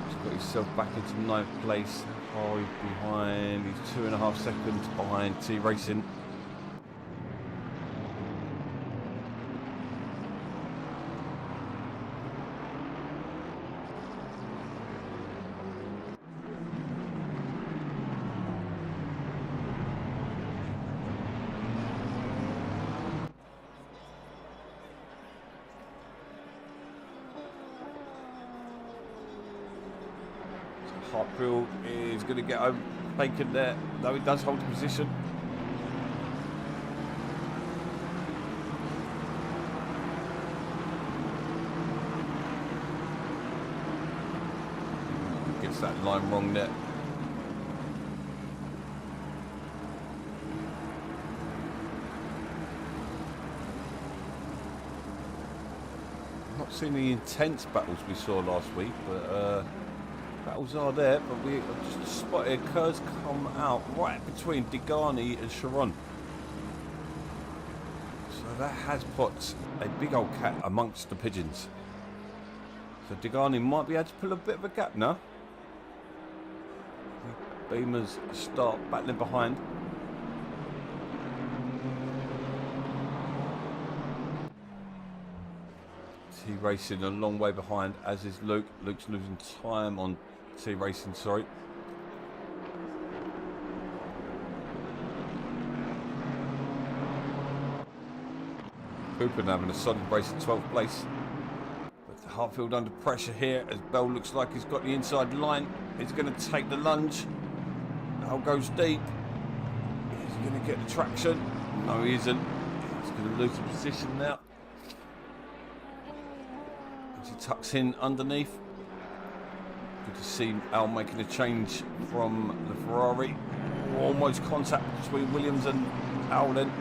He's got himself back into 9th place. Oh, behind. He's 2.5 seconds behind T Racing. Hartfield is going to get overtaken there, though he does hold the position. Gets that line wrong there. Not seen the intense battles we saw last week, but battles are there, but we just spotted Kerr's come out right between Degani and Sharon. So that has put a big old cat amongst the pigeons. So Degani might be able to pull a bit of a gap now. Beamers start battling behind. T Racing a long way behind, as is Luke. Luke's losing time on T Racing, sorry. Cooper having a solid race in 12th place. But Hartfield under pressure here as Bell looks like he's got the inside line. He's going to take the lunge. Bell goes deep. He's going to get the traction. No, he isn't. He's going to lose the position now. As he tucks in underneath. Good to see Al making a change from the Ferrari. Almost contact between Williams and Al then.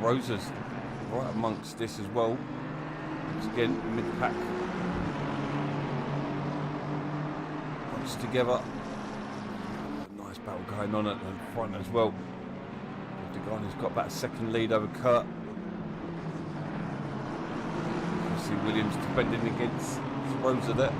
Rosa's right amongst this as well. Once again, mid-pack. Once together. Nice battle going on at the front as well. Degane's got about a second lead over Kurt. You see Williams defending against Rosa there.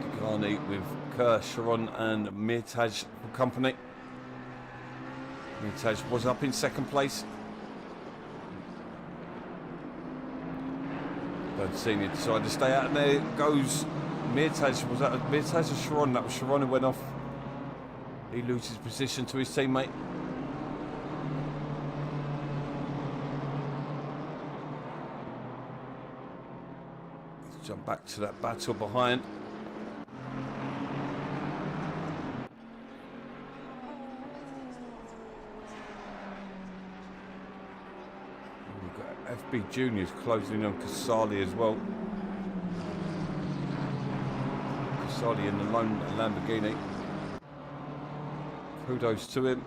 Degane with Kerr, Sharon and Mirtaj for company. Mirtaj was up in second place. Bird Senior decided to stay out, and there goes Mirtaj. Was that Mirtaj or Sharon? That was Sharon who went off. He loses position to his teammate. Let's jump back to that battle behind. FB Juniors closing in on Casali as well. Casali in the lone Lamborghini. Kudos to him.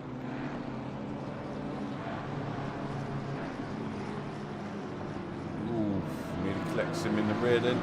Ooh, nearly collects him in the rear then.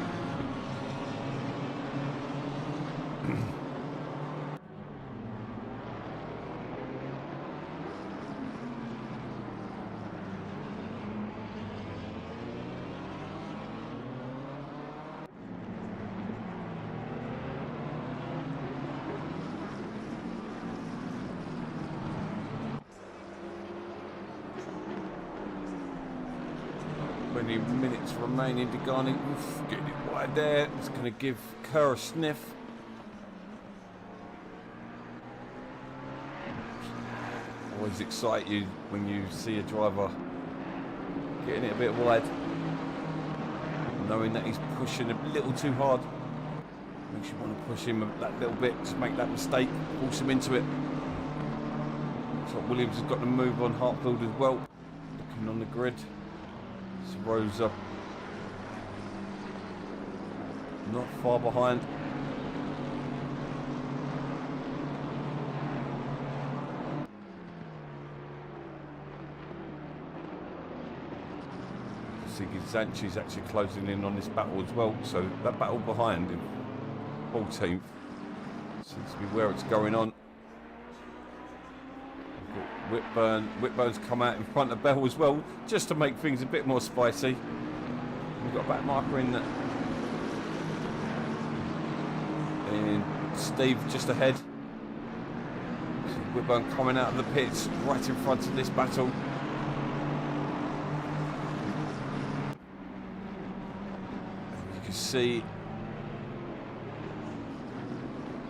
Minutes remaining. Degane getting it wide there. It's going to give Kerr a sniff. Always excite you when you see a driver getting it a bit wide, knowing that he's pushing a little too hard. Makes you want to push him that little bit, just make that mistake, force him into it. So Williams has got to move on Hartfield as well. Looking on the grid. Rosa not far behind. Siggy Zanchi's actually closing in on this battle as well, so that battle behind him, 14th, seems to be where it's going on. Whitburn's come out in front of Bell as well, just to make things a bit more spicy. We've got a back marker in and Steve just ahead. Whitburn coming out of the pits right in front of this battle. You can see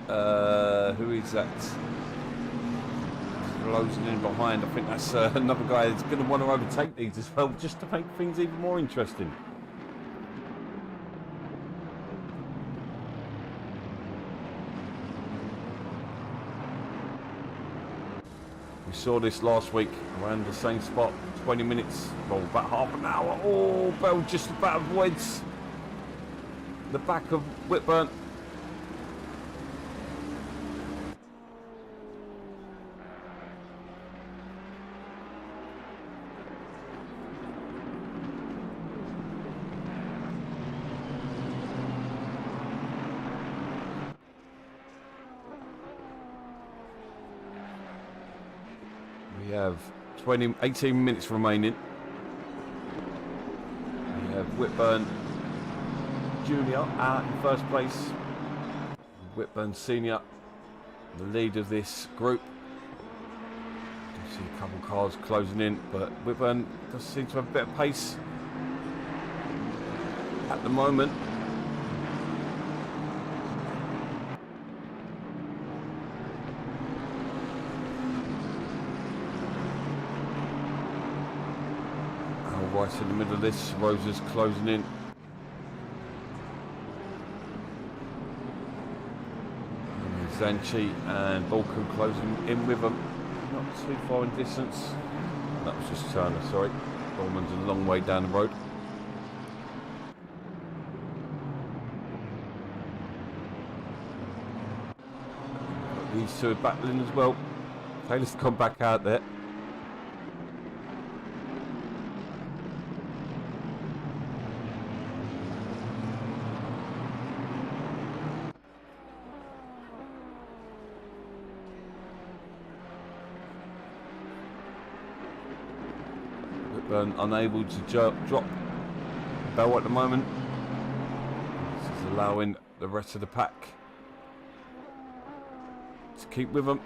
who is that? Closing in behind. I think that's another guy that's going to want to overtake these as well, just to make things even more interesting. We saw this last week around the same spot, 20 minutes, well, about half an hour. Oh, Bell just about avoids the back of Whitburn. have 18 minutes remaining. We have Whitburn Junior out in first place. Whitburn Senior, the lead of this group. You see a couple of cars closing in, but Whitburn does seem to have a bit of pace at the moment. Right in the middle of this, Rosa's closing in. Zanchi and Balkan closing in with them. Not too far in distance. That was just Turner, sorry. Dolman's a long way down the road. These two are battling as well. Taylor's gone back out there. Unable to drop Bell at the moment. This is allowing the rest of the pack to keep with them.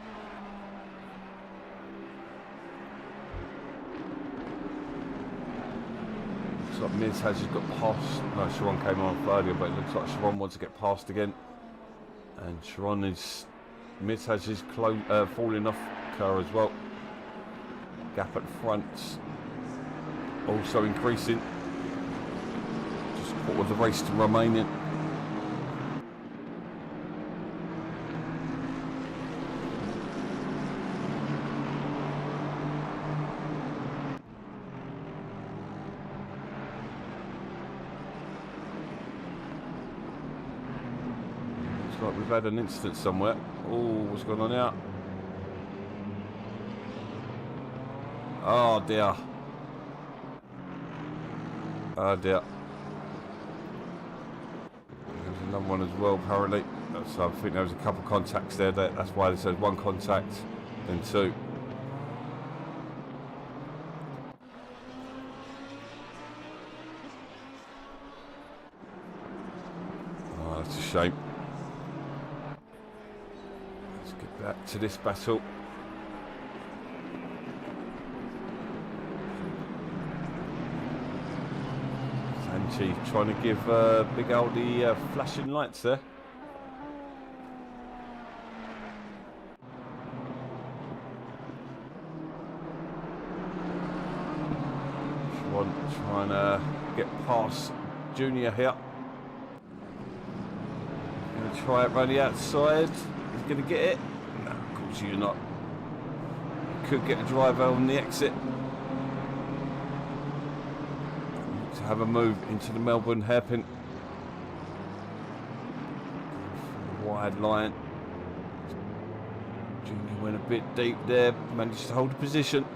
Looks like Miz has just got past. No, Sharon came on earlier, but it looks like Sharon wants to get past again. And Sharon is. Miz has just falling off Kerr as well. Gap at the front also increasing. Just quarter of the race to remaining. Looks like we've had an incident somewhere. Oh, what's going on now? Oh dear. Oh dear. There's another one as well apparently. So I think there was a couple of contacts there. That's why they said one contact, then two. Oh, that's a shame. Let's get back to this battle. Trying to give Big Aldi flashing lights there. Trying to get past Junior here. Going to try it around the outside. He's going to get it. No, of course you're not. Could get a driver on the exit. Have a move into the Melbourne hairpin. Wide line. Junior went a bit deep there, managed to hold the position.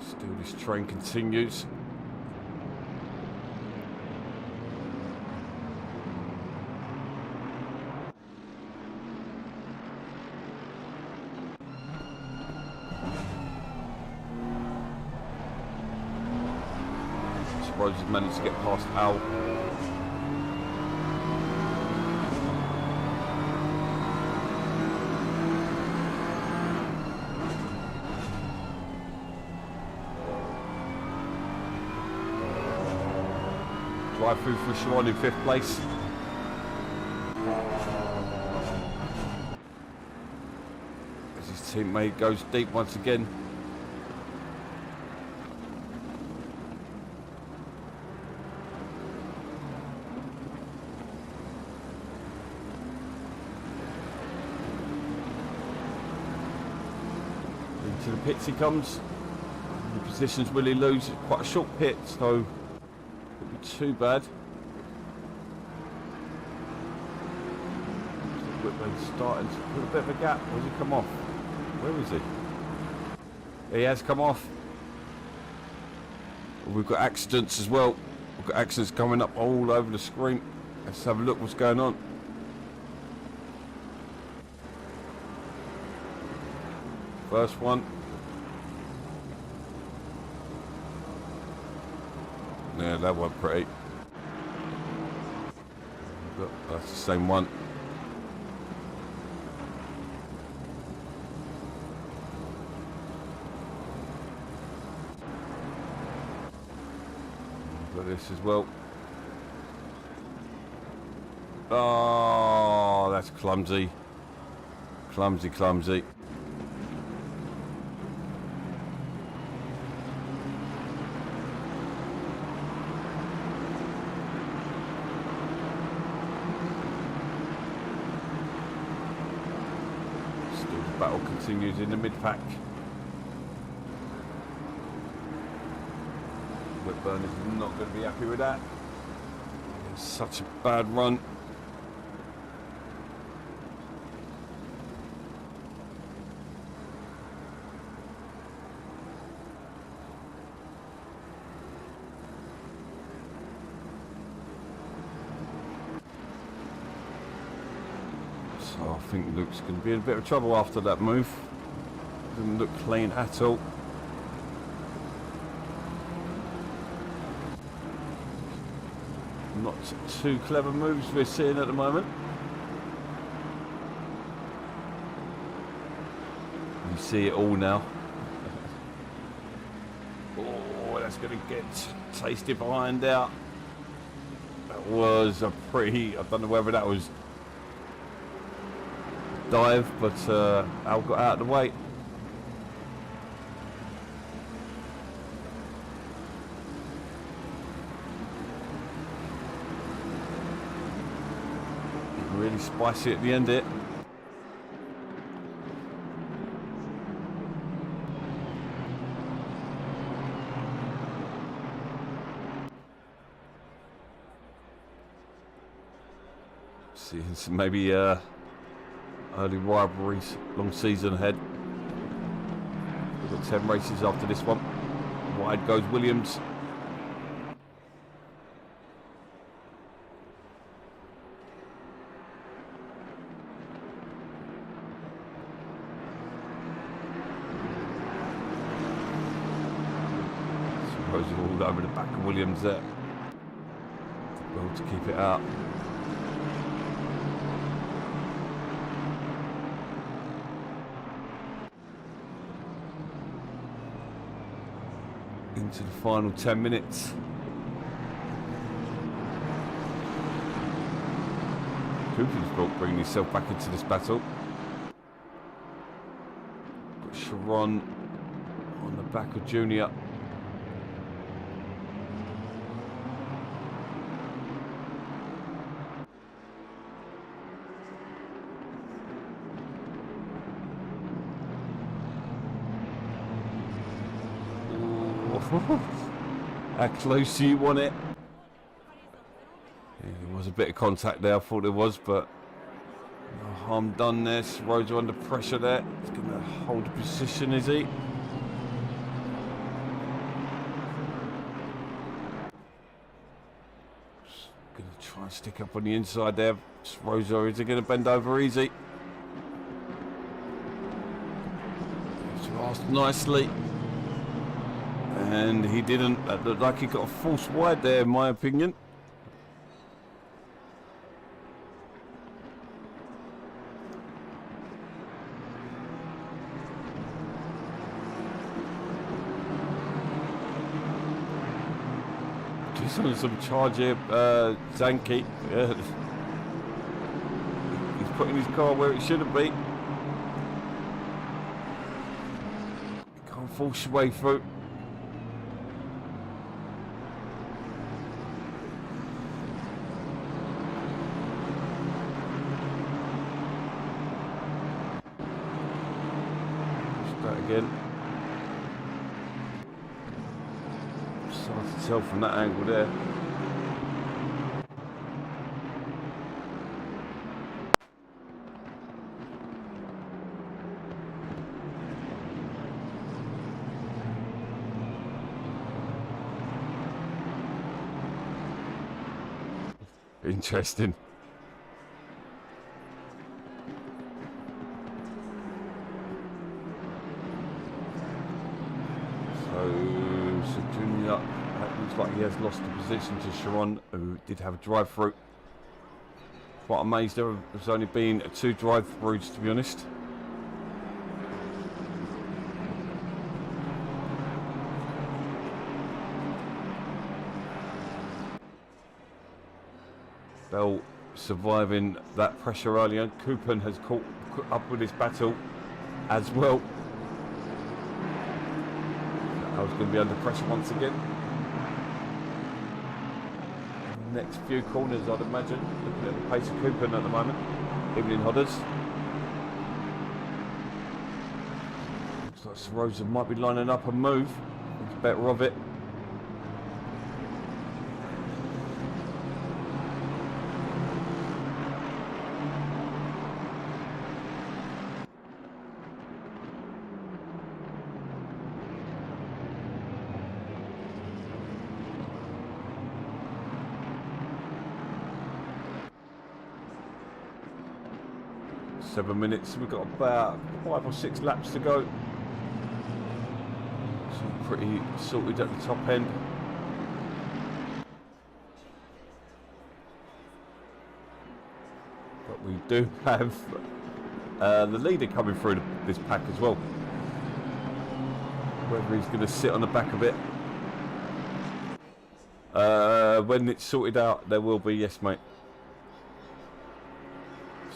Still this train continues. Rose has managed to get past Al. Drive through for Sharon in 5th place. As his teammate goes deep once again. Into the pits he comes. The positions will he lose? It's quite a short pit, so it won't be too bad. Whitman's starting to put a bit of a gap. Where's he come off? Where is he? He has come off. We've got accidents as well. We've got accidents coming up all over the screen. Let's have a look what's going on. First one. Yeah, that one pretty. Look, that's the same one. Got this as well. Oh, that's clumsy. Clumsy, clumsy. Still the battle continues in the mid-pack. Whitburn is not going to be happy with that. It's such a bad run. So I think Luke's going to be in a bit of trouble after that move. Doesn't look clean at all. Not too clever moves we're seeing at the moment. You see it all now. Oh, that's going to get tasty behind out. That was a pretty, I don't know whether that was dive, but Al got out of the way. Really spicy at the end it. Seeing some maybe early rivalries, long season ahead. We've got 10 races after this one. Wide goes Williams. All over the back of Williams there. Well to keep it out. Into the final 10 minutes. Cooper's bringing himself back into this battle. Got Sharon on the back of Junior. How close do you want it? Yeah, there was a bit of contact there, I thought there was, but no harm done there. Roads are under pressure there. He's going to hold the position, is he? Going to try and stick up on the inside there. Rosa, is he going to bend over easy? He's passed nicely. And he didn't. That looked like he got a false wide there, in my opinion. Just on some charge here, Zanke. Yeah. He's putting his car where it shouldn't be. He can't force your way through. Again. It's hard to tell from that angle there. Interesting. So Junior, that looks like he has lost the position to Sharon, who did have a drive-through. Quite amazed there has only been 2 drive-throughs, to be honest. Bell surviving that pressure earlier. Coupon has caught up with this battle as well. I was going to be under pressure once again. Next few corners, I'd imagine, looking at the pace of Coupon at the moment, even in Hodders. Looks like Sorosa might be lining up a move. It's better of it. Seven minutes, we've got about 5 or 6 laps to go. So pretty sorted at the top end. But we do have the leader coming through this pack as well. Whether he's going to sit on the back of it. When it's sorted out, there will be, yes mate.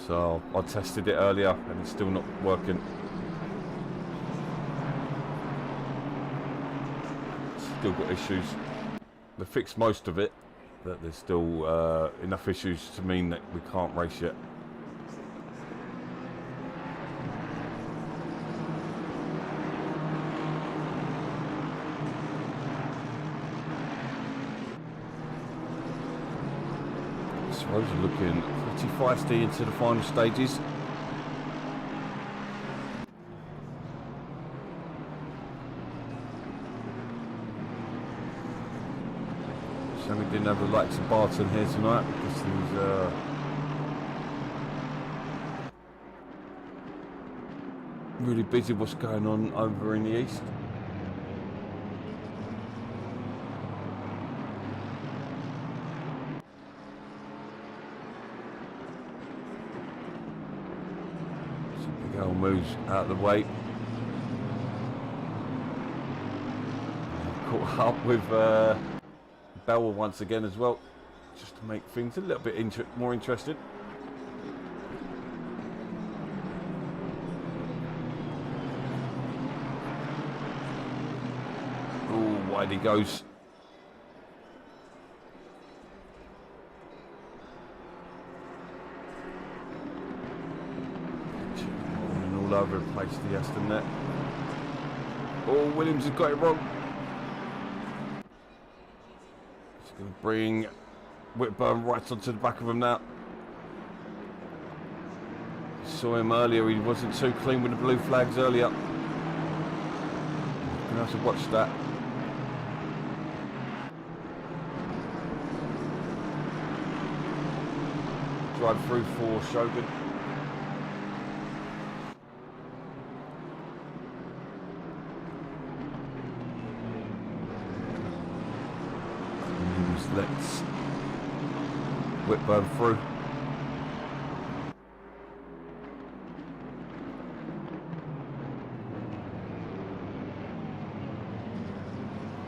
So I tested it earlier and it's still not working. Still got issues. They fixed most of it, but there's still enough issues to mean that we can't race yet. Those are looking pretty feisty into the final stages. So we didn't have the likes of Barton here tonight because he's really busy what's going on over in the east. Moves out of the way. Caught up with Bell once again as well, just to make things a little bit more interesting. Oh, wide he goes. Over the place, the Aston there. Oh, Williams has got it wrong. He's going to bring Whitburn right onto the back of him now. Saw him earlier, he wasn't too clean with the blue flags earlier. Going to have to watch that. Drive through for Shogun. Let's Whitburn through.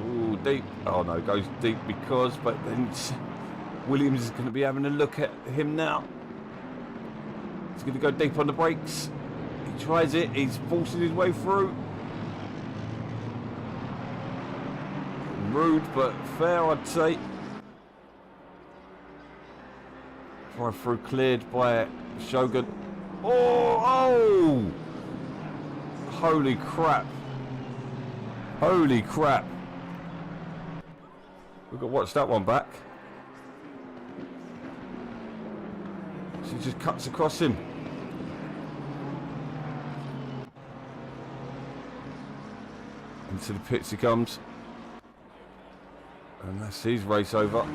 Ooh, deep. Oh no, goes deep because, but then Williams is going to be having a look at him now. He's going to go deep on the brakes. He tries it, he's forcing his way through. Rude, but fair, I'd say. Drive through cleared by Shogun. Oh! Holy crap. Holy crap. We've got to watch that one back. She just cuts across him. Into the pits he comes. And that's his race over.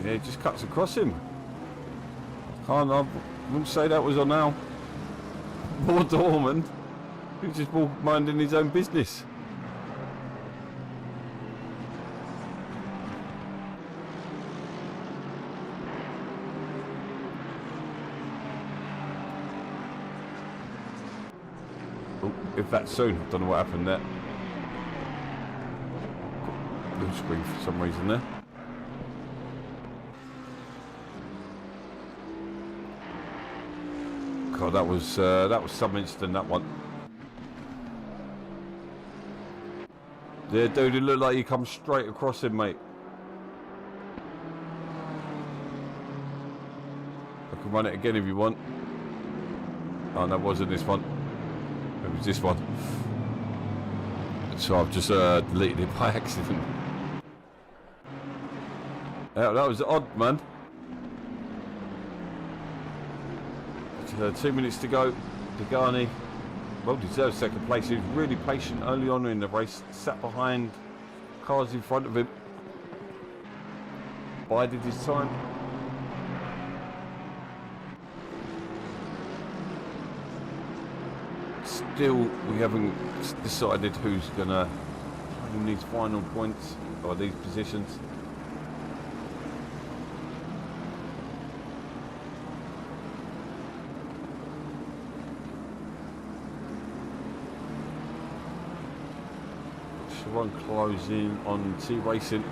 Yeah, it just cuts across him. I wouldn't say that was on now. Poor Dorman, who's just minding his own business. Oh, if that's soon, I don't know what happened there. Blue screen for some reason there. God, that was some instant, that one. Yeah, dude, it looked like you come straight across him, mate. I can run it again if you want. Oh, that wasn't this one. It was this one. So I've just deleted it by accident. Yeah, that was odd, man. 2 minutes to go. Degani, well deserved second place. He was really patient early on in the race. Sat behind cars in front of him. Bided his time. Still, we haven't decided who needs final points or these positions. Sharon closing on T Racing.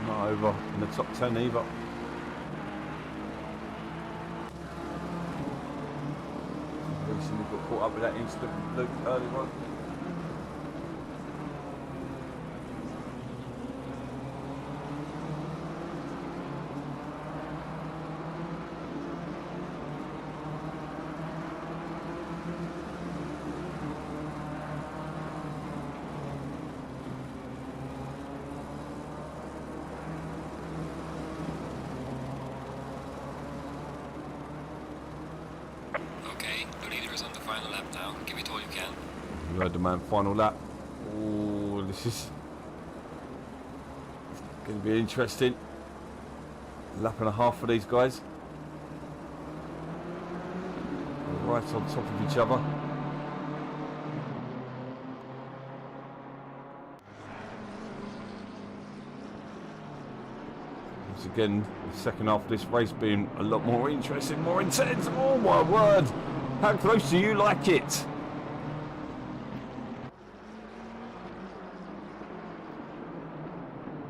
Not over in the top 10 either. Recently got caught up with that incident with Luke earlier on. Final lap now. Give it all you can. You heard the man, final lap. Oh, this is going to be interesting. Lap and a half for these guys. Right on top of each other. Once again, the second half of this race being a lot more interesting, more intense. Oh my word! How close do you like it?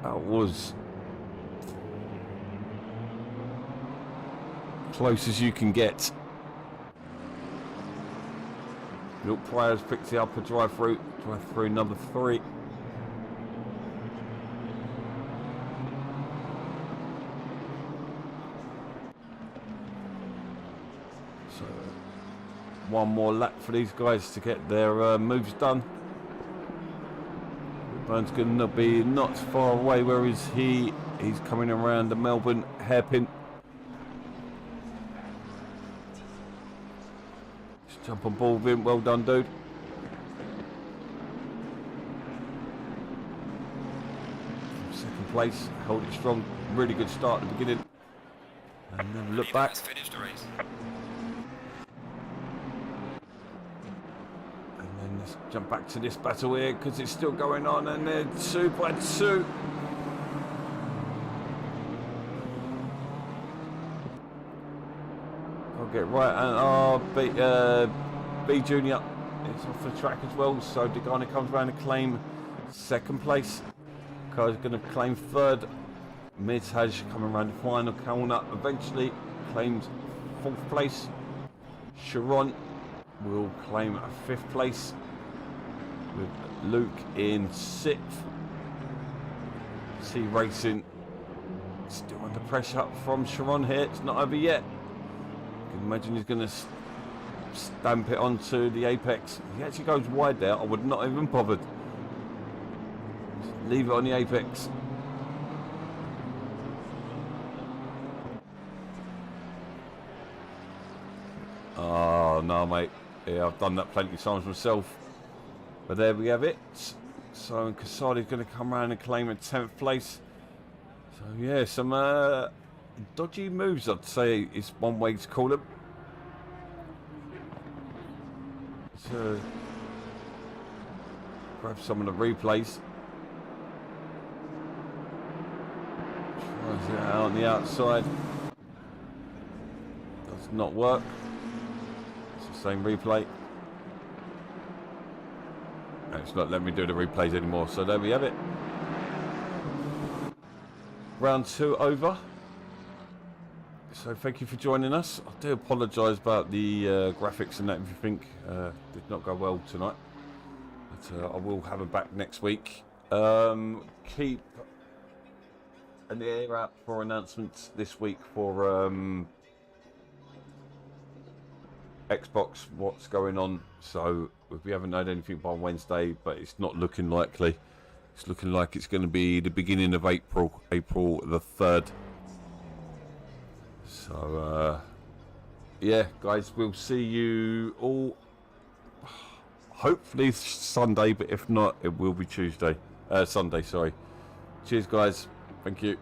That was close as you can get. Milk Players picked it up a drive through number 3. So one more lap for these guys to get their moves done. Burn's going to be not far away. Where is he? He's coming around the Melbourne hairpin. Just jump on board with him. Well done, dude. Second place. Hold it strong. Really good start at the beginning. And then look back. Finished the race. Let's jump back to this battle here because it's still going on, and they're 2 by 2. I'll get right, and B Junior is off the track as well, so Degani comes around to claim second place. Car's going to claim third. Midhaj coming around the final corner, eventually claims 4th place. Sharon will claim a 5th place, with Luke in 6th. T Racing still under pressure from Sharon here. It's not over yet. You can imagine he's going to stamp it onto the apex. He actually goes wide there. I would not even bothered. Just leave it on the apex. Oh no, mate. Yeah, I've done that plenty of times myself. But there we have it. So Casadi's going to come around and claim a 10th place. So yeah, some dodgy moves, I'd say, is one way to call them. So grab some of the replays. Tries it out on the outside. Does not work. It's the same replay. And it's not letting me do the replays anymore. So there we have it. Round 2 over. So thank you for joining us. I do apologise about the graphics and that everything. Did not go well tonight. But I will have it back next week. Keep an ear out for announcements this week for Xbox, what's going on. So we haven't heard anything by Wednesday, but it's not looking likely. It's looking like it's going to be the beginning of April the 3rd. So yeah, guys, we'll see you all hopefully Sunday, but if not, it will be Sunday, sorry. Cheers, guys. Thank you.